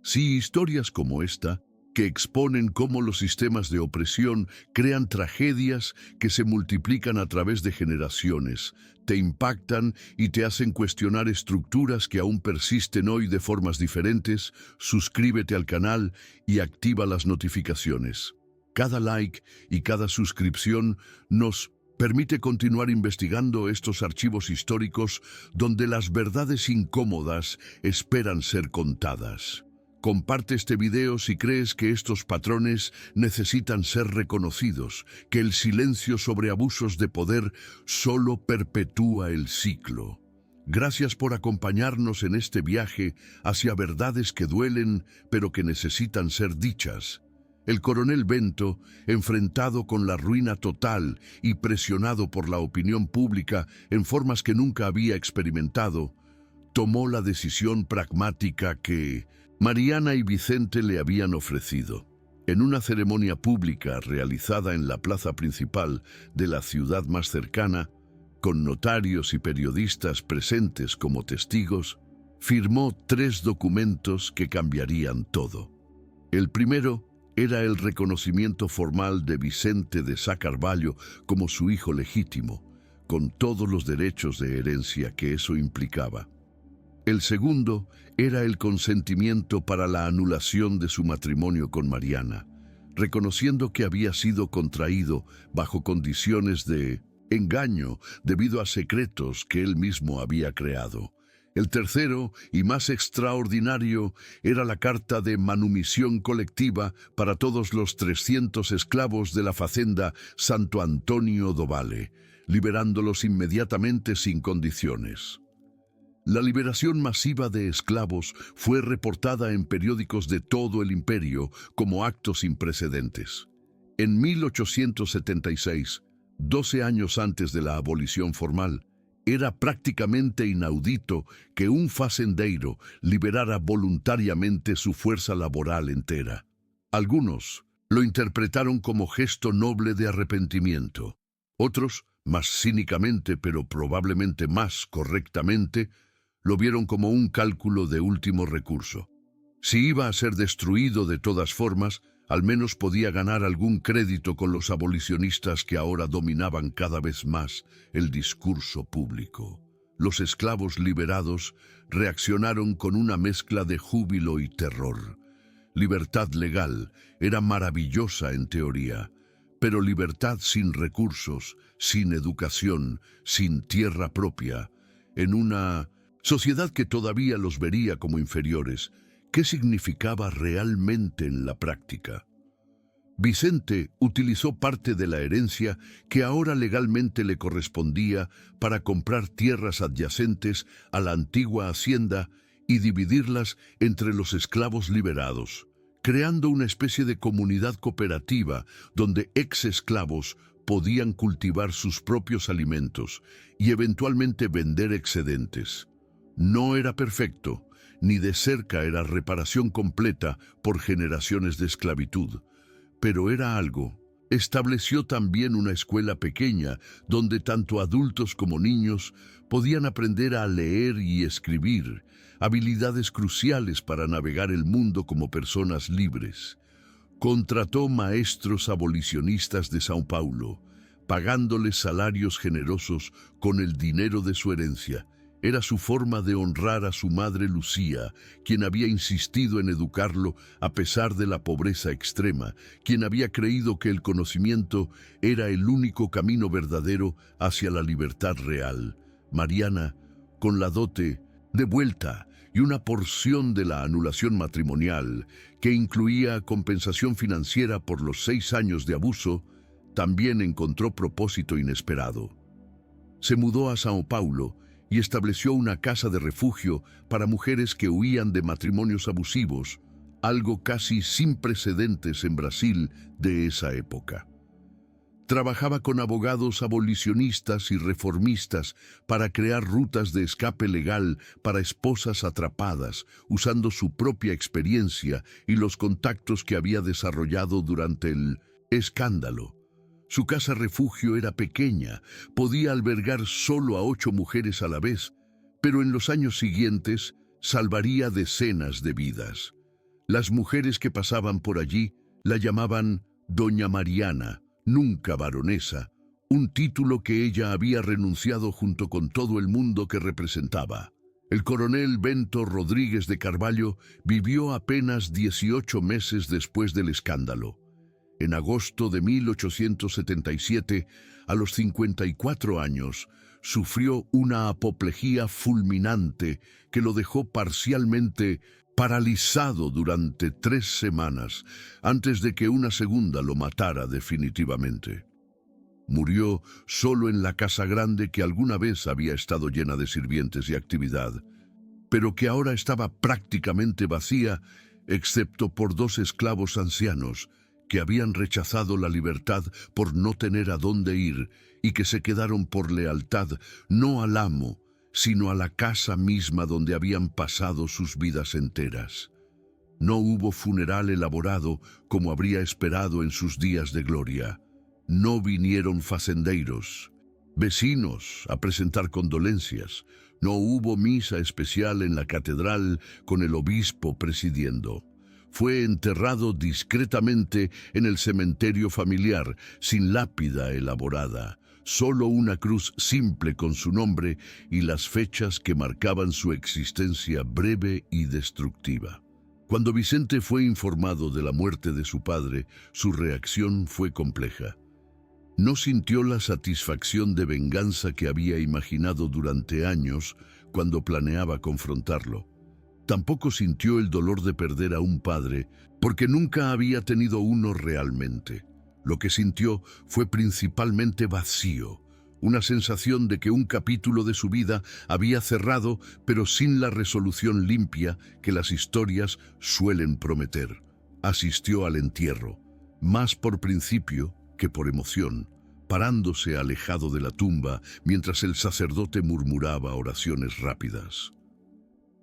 Sí, historias como esta, que exponen cómo los sistemas de opresión crean tragedias que se multiplican a través de generaciones, te impactan y te hacen cuestionar estructuras que aún persisten hoy de formas diferentes. Suscríbete al canal y activa las notificaciones. Cada like y cada suscripción nos permite continuar investigando estos archivos históricos donde las verdades incómodas esperan ser contadas. Comparte este video si crees que estos patrones necesitan ser reconocidos, que el silencio sobre abusos de poder solo perpetúa el ciclo. Gracias por acompañarnos en este viaje hacia verdades que duelen, pero que necesitan ser dichas. El coronel Bento, enfrentado con la ruina total y presionado por la opinión pública en formas que nunca había experimentado, tomó la decisión pragmática que Mariana y Vicente le habían ofrecido. En una ceremonia pública realizada en la plaza principal de la ciudad más cercana, con notarios y periodistas presentes como testigos, firmó 3 documentos que cambiarían todo. El primero era el reconocimiento formal de Vicente de Sá Carvalho como su hijo legítimo, con todos los derechos de herencia que eso implicaba. El segundo era el consentimiento para la anulación de su matrimonio con Mariana, reconociendo que había sido contraído bajo condiciones de engaño debido a secretos que él mismo había creado. El tercero, y más extraordinario, era la carta de manumisión colectiva para todos los 300 esclavos de la fazenda Santo Antonio do Vale, liberándolos inmediatamente sin condiciones. La liberación masiva de esclavos fue reportada en periódicos de todo el imperio como acto sin precedentes. En 1876, 12 años antes de la abolición formal, era prácticamente inaudito que un facendeiro liberara voluntariamente su fuerza laboral entera. Algunos lo interpretaron como gesto noble de arrepentimiento. Otros, más cínicamente pero probablemente más correctamente, lo vieron como un cálculo de último recurso. Si iba a ser destruido de todas formas, al menos podía ganar algún crédito con los abolicionistas que ahora dominaban cada vez más el discurso público. Los esclavos liberados reaccionaron con una mezcla de júbilo y terror. Libertad legal era maravillosa en teoría, pero libertad sin recursos, sin educación, sin tierra propia, en una sociedad que todavía los vería como inferiores, ¿qué significaba realmente en la práctica? Vicente utilizó parte de la herencia que ahora legalmente le correspondía para comprar tierras adyacentes a la antigua hacienda y dividirlas entre los esclavos liberados, creando una especie de comunidad cooperativa donde ex-esclavos podían cultivar sus propios alimentos y eventualmente vender excedentes. No era perfecto, ni de cerca era reparación completa por generaciones de esclavitud, pero era algo. Estableció también una escuela pequeña donde tanto adultos como niños podían aprender a leer y escribir, habilidades cruciales para navegar el mundo como personas libres. Contrató maestros abolicionistas de São Paulo, pagándoles salarios generosos con el dinero de su herencia. Era su forma de honrar a su madre Lucía, quien había insistido en educarlo a pesar de la pobreza extrema, quien había creído que el conocimiento era el único camino verdadero hacia la libertad real. Mariana, con la dote de vuelta y una porción de la anulación matrimonial, que incluía compensación financiera por los 6 años de abuso, también encontró propósito inesperado. Se mudó a São Paulo y estableció una casa de refugio para mujeres que huían de matrimonios abusivos, algo casi sin precedentes en Brasil de esa época. Trabajaba con abogados abolicionistas y reformistas para crear rutas de escape legal para esposas atrapadas, usando su propia experiencia y los contactos que había desarrollado durante el escándalo. Su casa refugio era pequeña, podía albergar solo a 8 mujeres a la vez, pero en los años siguientes salvaría decenas de vidas. Las mujeres que pasaban por allí la llamaban Doña Mariana, nunca baronesa, un título que ella había renunciado junto con todo el mundo que representaba. El coronel Bento Rodríguez de Carvalho vivió apenas 18 meses después del escándalo. En agosto de 1877, a los 54 años, sufrió una apoplejía fulminante que lo dejó parcialmente paralizado durante 3 semanas, antes de que una segunda lo matara definitivamente. Murió solo en la casa grande que alguna vez había estado llena de sirvientes y actividad, pero que ahora estaba prácticamente vacía, excepto por 2 esclavos ancianos, que habían rechazado la libertad por no tener a dónde ir y que se quedaron por lealtad no al amo, sino a la casa misma donde habían pasado sus vidas enteras. No hubo funeral elaborado como habría esperado en sus días de gloria. No vinieron facendeiros, vecinos a presentar condolencias. No hubo misa especial en la catedral con el obispo presidiendo. Fue enterrado discretamente en el cementerio familiar, sin lápida elaborada, solo una cruz simple con su nombre y las fechas que marcaban su existencia breve y destructiva. Cuando Vicente fue informado de la muerte de su padre, su reacción fue compleja. No sintió la satisfacción de venganza que había imaginado durante años cuando planeaba confrontarlo. Tampoco sintió el dolor de perder a un padre, porque nunca había tenido uno realmente. Lo que sintió fue principalmente vacío, una sensación de que un capítulo de su vida había cerrado, pero sin la resolución limpia que las historias suelen prometer. Asistió al entierro, más por principio que por emoción, parándose alejado de la tumba mientras el sacerdote murmuraba oraciones rápidas.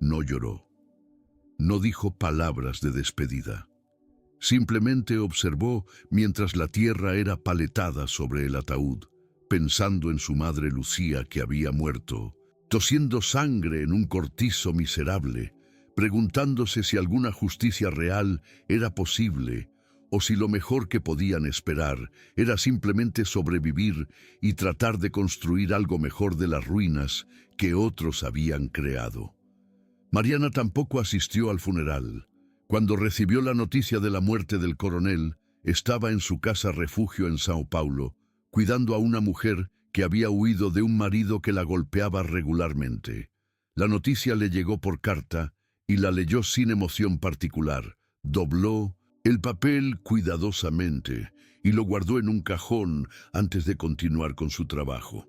No lloró. No dijo palabras de despedida. Simplemente observó mientras la tierra era paletada sobre el ataúd, pensando en su madre Lucía que había muerto, tosiendo sangre en un cortizo miserable, preguntándose si alguna justicia real era posible o si lo mejor que podían esperar era simplemente sobrevivir y tratar de construir algo mejor de las ruinas que otros habían creado. Mariana tampoco asistió al funeral. Cuando recibió la noticia de la muerte del coronel, estaba en su casa refugio en São Paulo, cuidando a una mujer que había huido de un marido que la golpeaba regularmente. La noticia le llegó por carta y la leyó sin emoción particular. Dobló el papel cuidadosamente y lo guardó en un cajón antes de continuar con su trabajo.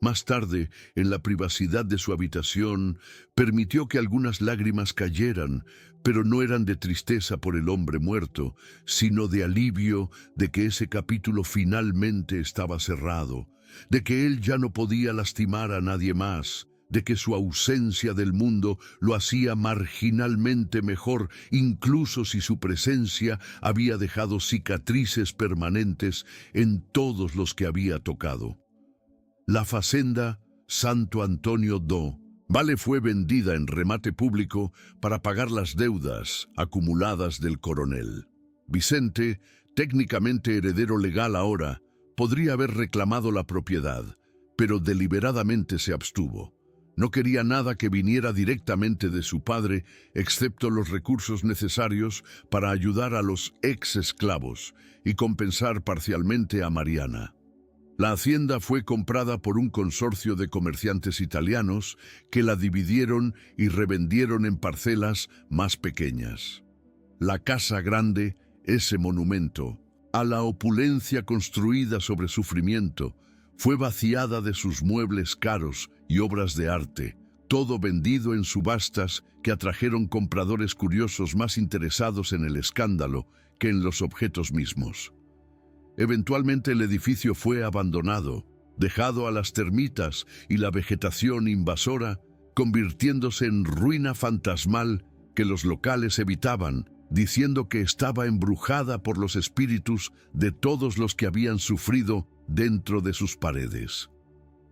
Más tarde, en la privacidad de su habitación, permitió que algunas lágrimas cayeran, pero no eran de tristeza por el hombre muerto, sino de alivio de que ese capítulo finalmente estaba cerrado, de que él ya no podía lastimar a nadie más, de que su ausencia del mundo lo hacía marginalmente mejor, incluso si su presencia había dejado cicatrices permanentes en todos los que había tocado. La facenda Santo Antonio do Vale fue vendida en remate público para pagar las deudas acumuladas del coronel. Vicente, técnicamente heredero legal ahora, podría haber reclamado la propiedad, pero deliberadamente se abstuvo. No quería nada que viniera directamente de su padre, excepto los recursos necesarios para ayudar a los ex-esclavos y compensar parcialmente a Mariana. La hacienda fue comprada por un consorcio de comerciantes italianos que la dividieron y revendieron en parcelas más pequeñas. La Casa Grande, ese monumento a la opulencia construida sobre sufrimiento, fue vaciada de sus muebles caros y obras de arte, todo vendido en subastas que atrajeron compradores curiosos más interesados en el escándalo que en los objetos mismos. Eventualmente el edificio fue abandonado, dejado a las termitas y la vegetación invasora, convirtiéndose en ruina fantasmal que los locales evitaban, diciendo que estaba embrujada por los espíritus de todos los que habían sufrido dentro de sus paredes.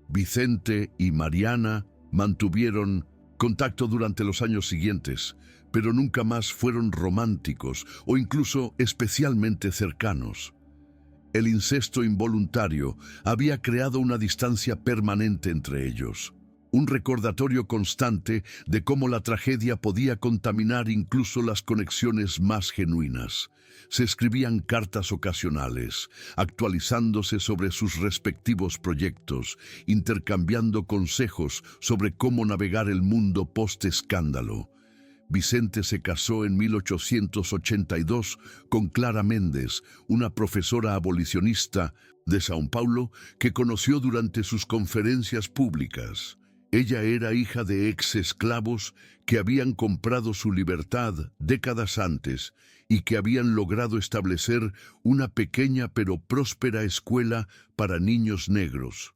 Vicente y Mariana mantuvieron contacto durante los años siguientes, pero nunca más fueron románticos o incluso especialmente cercanos. El incesto involuntario había creado una distancia permanente entre ellos, un recordatorio constante de cómo la tragedia podía contaminar incluso las conexiones más genuinas. Se escribían cartas ocasionales, actualizándose sobre sus respectivos proyectos, intercambiando consejos sobre cómo navegar el mundo post-escándalo. Vicente se casó en 1882 con Clara Méndez, una profesora abolicionista de São Paulo que conoció durante sus conferencias públicas. Ella era hija de ex-esclavos que habían comprado su libertad décadas antes y que habían logrado establecer una pequeña pero próspera escuela para niños negros.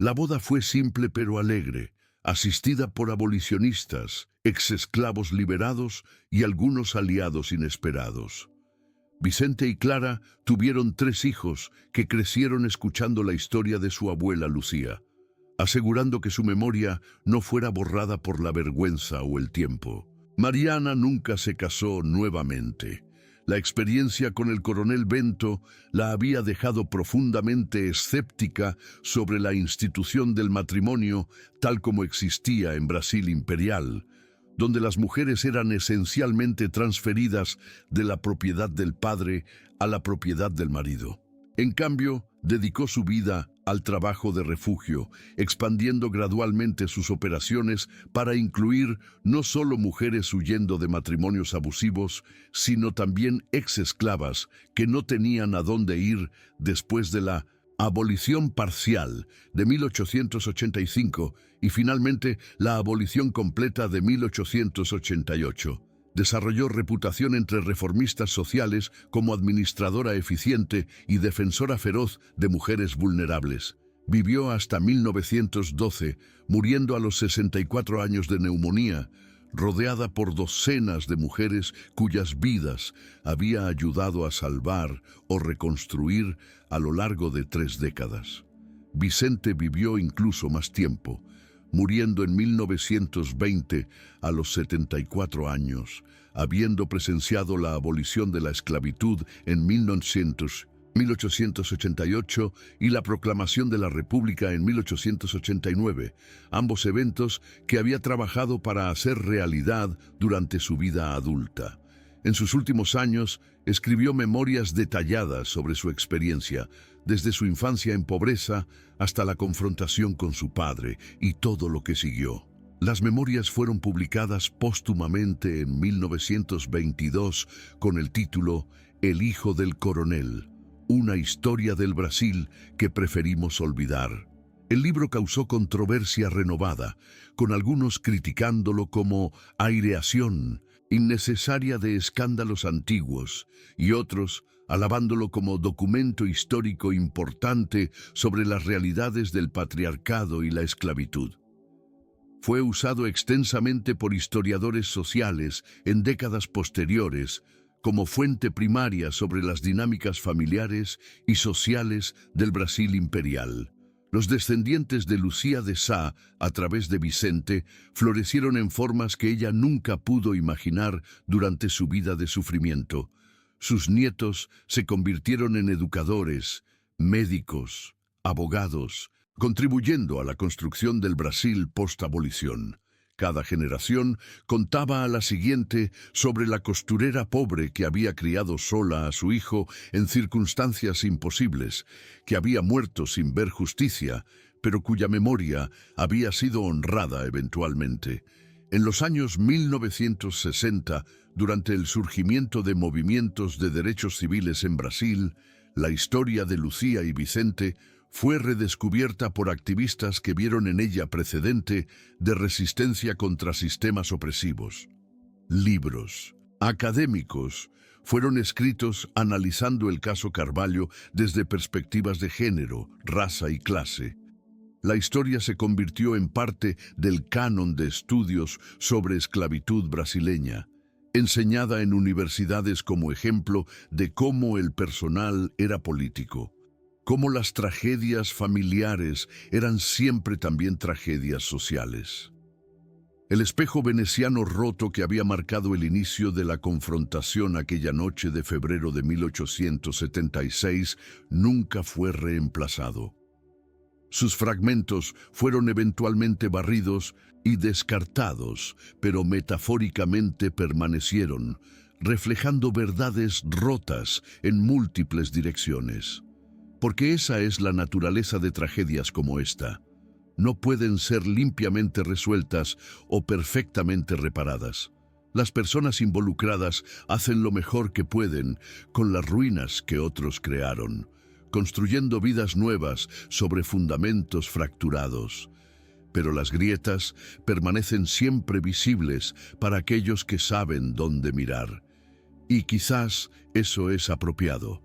La boda fue simple pero alegre, asistida por abolicionistas, ex-esclavos liberados y algunos aliados inesperados. Vicente y Clara tuvieron 3 hijos que crecieron escuchando la historia de su abuela Lucía, asegurando que su memoria no fuera borrada por la vergüenza o el tiempo. Mariana nunca se casó nuevamente. La experiencia con el coronel Bento la había dejado profundamente escéptica sobre la institución del matrimonio tal como existía en Brasil imperial, donde las mujeres eran esencialmente transferidas de la propiedad del padre a la propiedad del marido. En cambio, dedicó su vida al trabajo de refugio, expandiendo gradualmente sus operaciones para incluir no solo mujeres huyendo de matrimonios abusivos, sino también ex-esclavas que no tenían a dónde ir después de la abolición parcial de 1885 y finalmente la abolición completa de 1888. Desarrolló reputación entre reformistas sociales como administradora eficiente y defensora feroz de mujeres vulnerables. Vivió hasta 1912, muriendo a los 64 años de neumonía, rodeada por docenas de mujeres cuyas vidas había ayudado a salvar o reconstruir a lo largo de 3 décadas. Vicente vivió incluso más tiempo, muriendo en 1920 a los 74 años, habiendo presenciado la abolición de la esclavitud en 1888 y la proclamación de la República en 1889, ambos eventos que había trabajado para hacer realidad durante su vida adulta. En sus últimos años, escribió memorias detalladas sobre su experiencia, desde su infancia en pobreza hasta la confrontación con su padre y todo lo que siguió. Las memorias fueron publicadas póstumamente en 1922 con el título El hijo del coronel, una historia del Brasil que preferimos olvidar. El libro causó controversia renovada, con algunos criticándolo como aireación innecesaria de escándalos antiguos y otros alabándolo como documento histórico importante sobre las realidades del patriarcado y la esclavitud. Fue usado extensamente por historiadores sociales en décadas posteriores como fuente primaria sobre las dinámicas familiares y sociales del Brasil imperial. Los descendientes de Lucía de Sá, a través de Vicente, florecieron en formas que ella nunca pudo imaginar durante su vida de sufrimiento. Sus nietos se convirtieron en educadores, médicos, abogados, contribuyendo a la construcción del Brasil post-abolición. Cada generación contaba a la siguiente sobre la costurera pobre que había criado sola a su hijo en circunstancias imposibles, que había muerto sin ver justicia, pero cuya memoria había sido honrada eventualmente. En los años 1960, durante el surgimiento de movimientos de derechos civiles en Brasil, la historia de Lucía y Vicente fue redescubierta por activistas que vieron en ella precedente de resistencia contra sistemas opresivos. Libros académicos fueron escritos analizando el caso Carvalho desde perspectivas de género, raza y clase. La historia se convirtió en parte del canon de estudios sobre esclavitud brasileña, enseñada en universidades como ejemplo de cómo el personal era político. Cómo las tragedias familiares eran siempre también tragedias sociales. El espejo veneciano roto que había marcado el inicio de la confrontación aquella noche de febrero de 1876 nunca fue reemplazado. Sus fragmentos fueron eventualmente barridos y descartados, pero metafóricamente permanecieron, reflejando verdades rotas en múltiples direcciones. Porque esa es la naturaleza de tragedias como esta. No pueden ser limpiamente resueltas o perfectamente reparadas. Las personas involucradas hacen lo mejor que pueden con las ruinas que otros crearon, construyendo vidas nuevas sobre fundamentos fracturados. Pero las grietas permanecen siempre visibles para aquellos que saben dónde mirar. Y quizás eso es apropiado.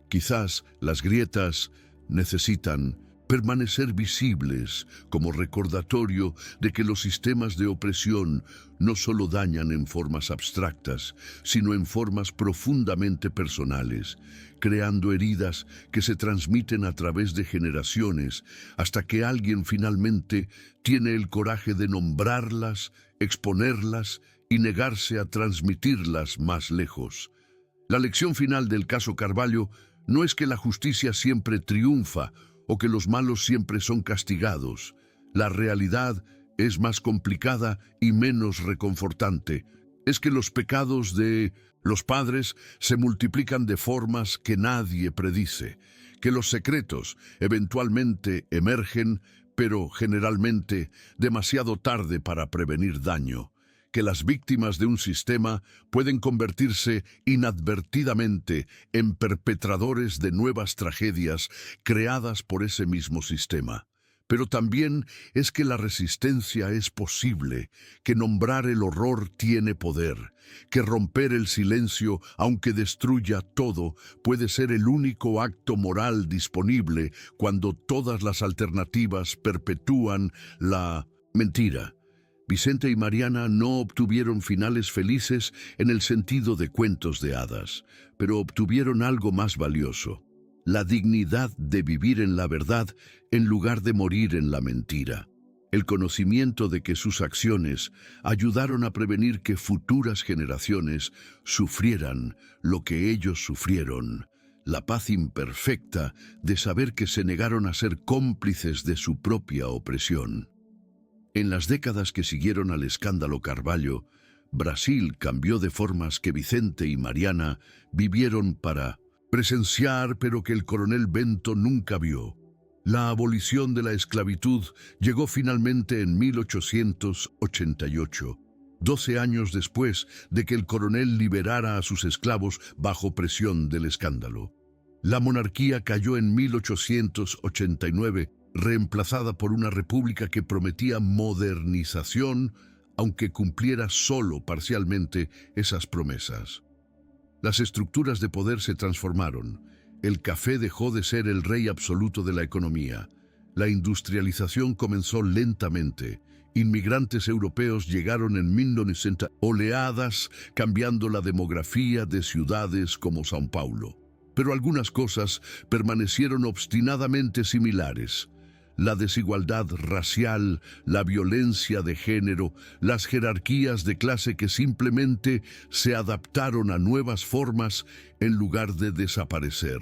Quizás las grietas necesitan permanecer visibles como recordatorio de que los sistemas de opresión no solo dañan en formas abstractas, sino en formas profundamente personales, creando heridas que se transmiten a través de generaciones hasta que alguien finalmente tiene el coraje de nombrarlas, exponerlas y negarse a transmitirlas más lejos. La lección final del caso Carvalho no es que la justicia siempre triunfa o que los malos siempre son castigados. La realidad es más complicada y menos reconfortante. Es que los pecados de los padres se multiplican de formas que nadie predice, que los secretos eventualmente emergen, pero generalmente demasiado tarde para prevenir daño, que las víctimas de un sistema pueden convertirse inadvertidamente en perpetradores de nuevas tragedias creadas por ese mismo sistema. Pero también es que la resistencia es posible, que nombrar el horror tiene poder, que romper el silencio, aunque destruya todo, puede ser el único acto moral disponible cuando todas las alternativas perpetúan la mentira. Vicente y Mariana no obtuvieron finales felices en el sentido de cuentos de hadas, pero obtuvieron algo más valioso: la dignidad de vivir en la verdad en lugar de morir en la mentira. El conocimiento de que sus acciones ayudaron a prevenir que futuras generaciones sufrieran lo que ellos sufrieron. La paz imperfecta de saber que se negaron a ser cómplices de su propia opresión. En las décadas que siguieron al escándalo Carvalho, Brasil cambió de formas que Vicente y Mariana vivieron para presenciar, pero que el coronel Bento nunca vio. La abolición de la esclavitud llegó finalmente en 1888, 12 años después de que el coronel liberara a sus esclavos bajo presión del escándalo. La monarquía cayó en 1889 reemplazada por una república que prometía modernización, aunque cumpliera solo parcialmente esas promesas. Las estructuras de poder se transformaron. El café dejó de ser el rey absoluto de la economía. La industrialización comenzó lentamente. Inmigrantes europeos llegaron en 1960, oleadas, cambiando la demografía de ciudades como São Paulo. Pero algunas cosas permanecieron obstinadamente similares. La desigualdad racial, la violencia de género, las jerarquías de clase que simplemente se adaptaron a nuevas formas en lugar de desaparecer.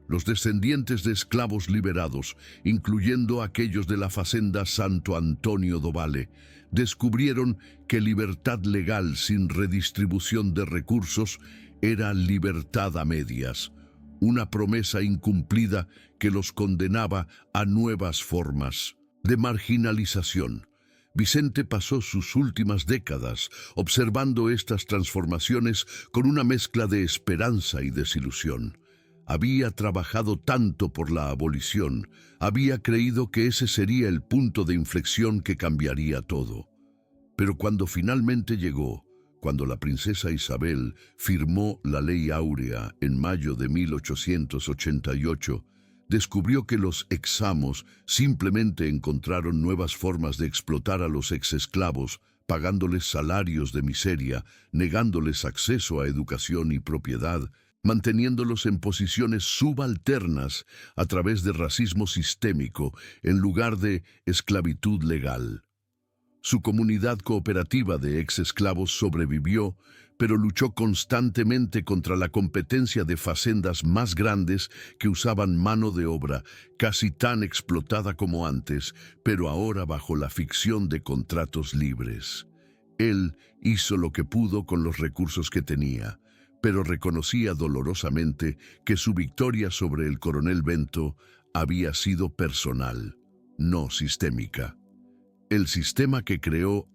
Los descendientes de esclavos liberados, incluyendo aquellos de la Fazenda Santo Antonio do Vale, descubrieron que libertad legal sin redistribución de recursos era libertad a medias, una promesa incumplida que los condenaba a nuevas formas de marginalización. Vicente pasó sus últimas décadas observando estas transformaciones con una mezcla de esperanza y desilusión. Había trabajado tanto por la abolición, había creído que ese sería el punto de inflexión que cambiaría todo. Pero cuando finalmente llegó, cuando la princesa Isabel firmó la Ley Áurea en mayo de 1888, descubrió que los examos simplemente encontraron nuevas formas de explotar a los exesclavos, pagándoles salarios de miseria, negándoles acceso a educación y propiedad, manteniéndolos en posiciones subalternas a través de racismo sistémico en lugar de esclavitud legal. Su comunidad cooperativa de ex-esclavos sobrevivió, pero luchó constantemente contra la competencia de facendas más grandes que usaban mano de obra casi tan explotada como antes, pero ahora bajo la ficción de contratos libres. Él hizo lo que pudo con los recursos que tenía, pero reconocía dolorosamente que su victoria sobre el coronel Bento había sido personal, no sistémica. El sistema que creó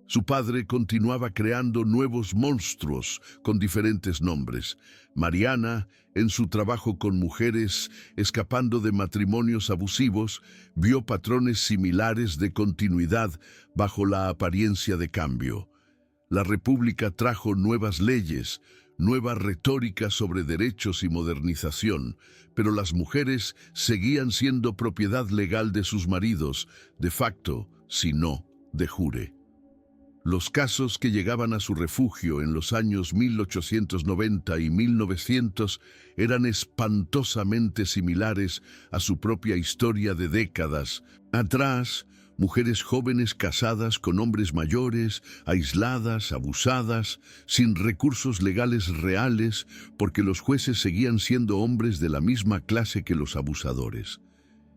su padre continuaba creando nuevos monstruos con diferentes nombres. Mariana, en su trabajo con mujeres escapando de matrimonios abusivos, vio patrones similares de continuidad bajo la apariencia de cambio. La República trajo nuevas leyes, nueva retórica sobre derechos y modernización, pero las mujeres seguían siendo propiedad legal de sus maridos, de facto, si no, de jure. Los casos que llegaban a su refugio en los años 1890 y 1900 eran espantosamente similares a su propia historia de décadas atrás. Mujeres jóvenes casadas con hombres mayores, aisladas, abusadas, sin recursos legales reales, porque los jueces seguían siendo hombres de la misma clase que los abusadores.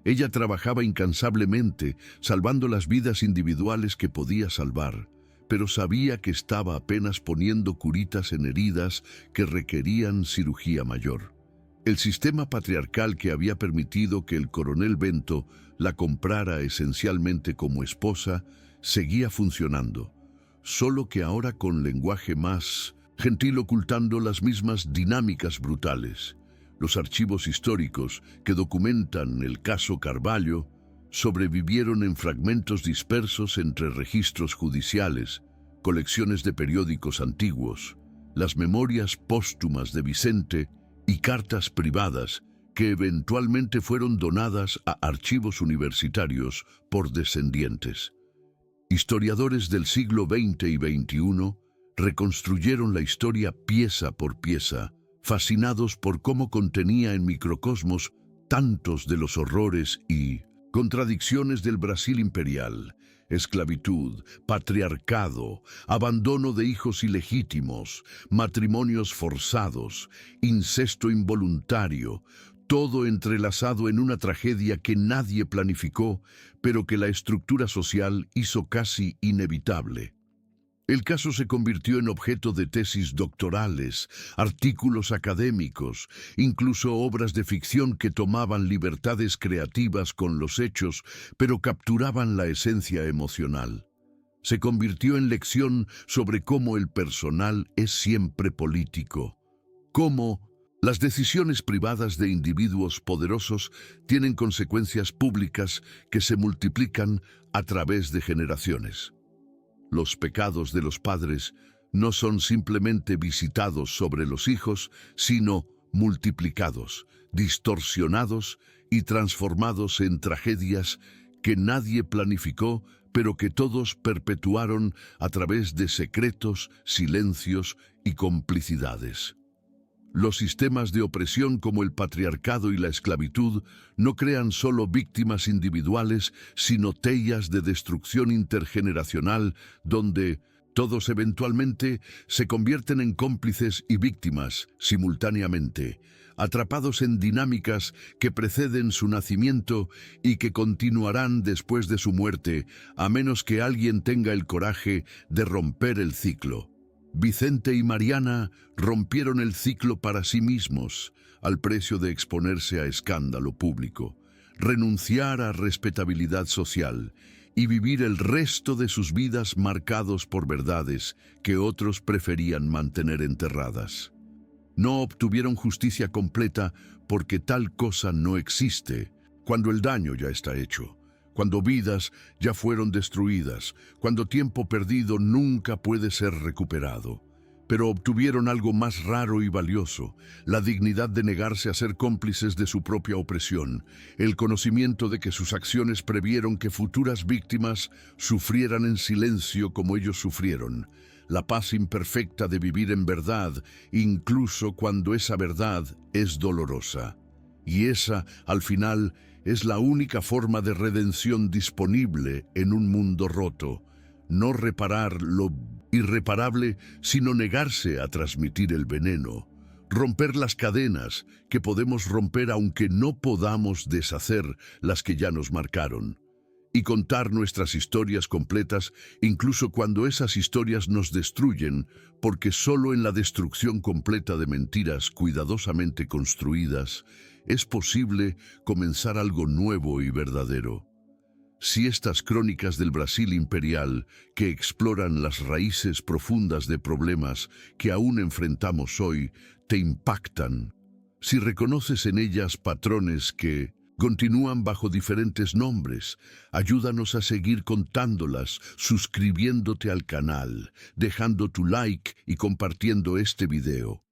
Ella trabajaba incansablemente, salvando las vidas individuales que podía salvar, pero sabía que estaba apenas poniendo curitas en heridas que requerían cirugía mayor. El sistema patriarcal que había permitido que el coronel Bento la comprara esencialmente como esposa seguía funcionando, solo que ahora con lenguaje más gentil, ocultando las mismas dinámicas brutales. Los archivos históricos que documentan el caso Carvalho sobrevivieron en fragmentos dispersos entre registros judiciales, colecciones de periódicos antiguos, las memorias póstumas de Vicente y cartas privadas que eventualmente fueron donadas a archivos universitarios por descendientes. Historiadores del siglo XX y XXI reconstruyeron la historia pieza por pieza, fascinados por cómo contenía en microcosmos tantos de los horrores y contradicciones del Brasil imperial: esclavitud, patriarcado, abandono de hijos ilegítimos, matrimonios forzados, incesto involuntario, todo entrelazado en una tragedia que nadie planificó, pero que la estructura social hizo casi inevitable. El caso se convirtió en objeto de tesis doctorales, artículos académicos, incluso obras de ficción que tomaban libertades creativas con los hechos, pero capturaban la esencia emocional. Se convirtió en lección sobre cómo el personal es siempre político, cómo Las decisiones privadas de individuos poderosos tienen consecuencias públicas que se multiplican a través de generaciones. Los pecados de los padres no son simplemente visitados sobre los hijos, sino multiplicados, distorsionados y transformados en tragedias que nadie planificó, pero que todos perpetuaron a través de secretos, silencios y complicidades. Los sistemas de opresión como el patriarcado y la esclavitud no crean solo víctimas individuales, sino tellas de destrucción intergeneracional donde todos eventualmente se convierten en cómplices y víctimas simultáneamente, atrapados en dinámicas que preceden su nacimiento y que continuarán después de su muerte, a menos que alguien tenga el coraje de romper el ciclo. Vicente y Mariana rompieron el ciclo para sí mismos, al precio de exponerse a escándalo público, renunciar a respetabilidad social y vivir el resto de sus vidas marcados por verdades que otros preferían mantener enterradas. No obtuvieron justicia completa porque tal cosa no existe, cuando el daño ya está hecho, cuando vidas ya fueron destruidas, cuando tiempo perdido nunca puede ser recuperado. Pero obtuvieron algo más raro y valioso, la dignidad de negarse a ser cómplices de su propia opresión, el conocimiento de que sus acciones previeron que futuras víctimas sufrieran en silencio como ellos sufrieron, la paz imperfecta de vivir en verdad, incluso cuando esa verdad es dolorosa. Y esa, al final, es la única forma de redención disponible en un mundo roto. No reparar lo irreparable, sino negarse a transmitir el veneno. Romper las cadenas que podemos romper aunque no podamos deshacer las que ya nos marcaron. Y contar nuestras historias completas, incluso cuando esas historias nos destruyen, porque solo en la destrucción completa de mentiras cuidadosamente construidas es posible comenzar algo nuevo y verdadero. Si estas crónicas del Brasil imperial, que exploran las raíces profundas de problemas que aún enfrentamos hoy, te impactan, si reconoces en ellas patrones que continúan bajo diferentes nombres, ayúdanos a seguir contándolas, suscribiéndote al canal, dejando tu like y compartiendo este video.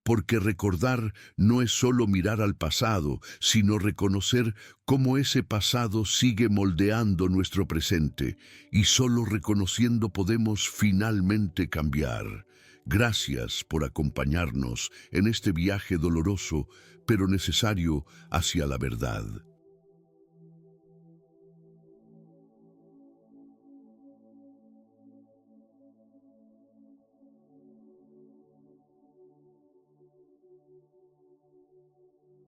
Porque recordar no es solo mirar al pasado, sino reconocer cómo ese pasado sigue moldeando nuestro presente, y solo reconociendo podemos finalmente cambiar. Gracias por acompañarnos en este viaje doloroso, pero necesario hacia la verdad.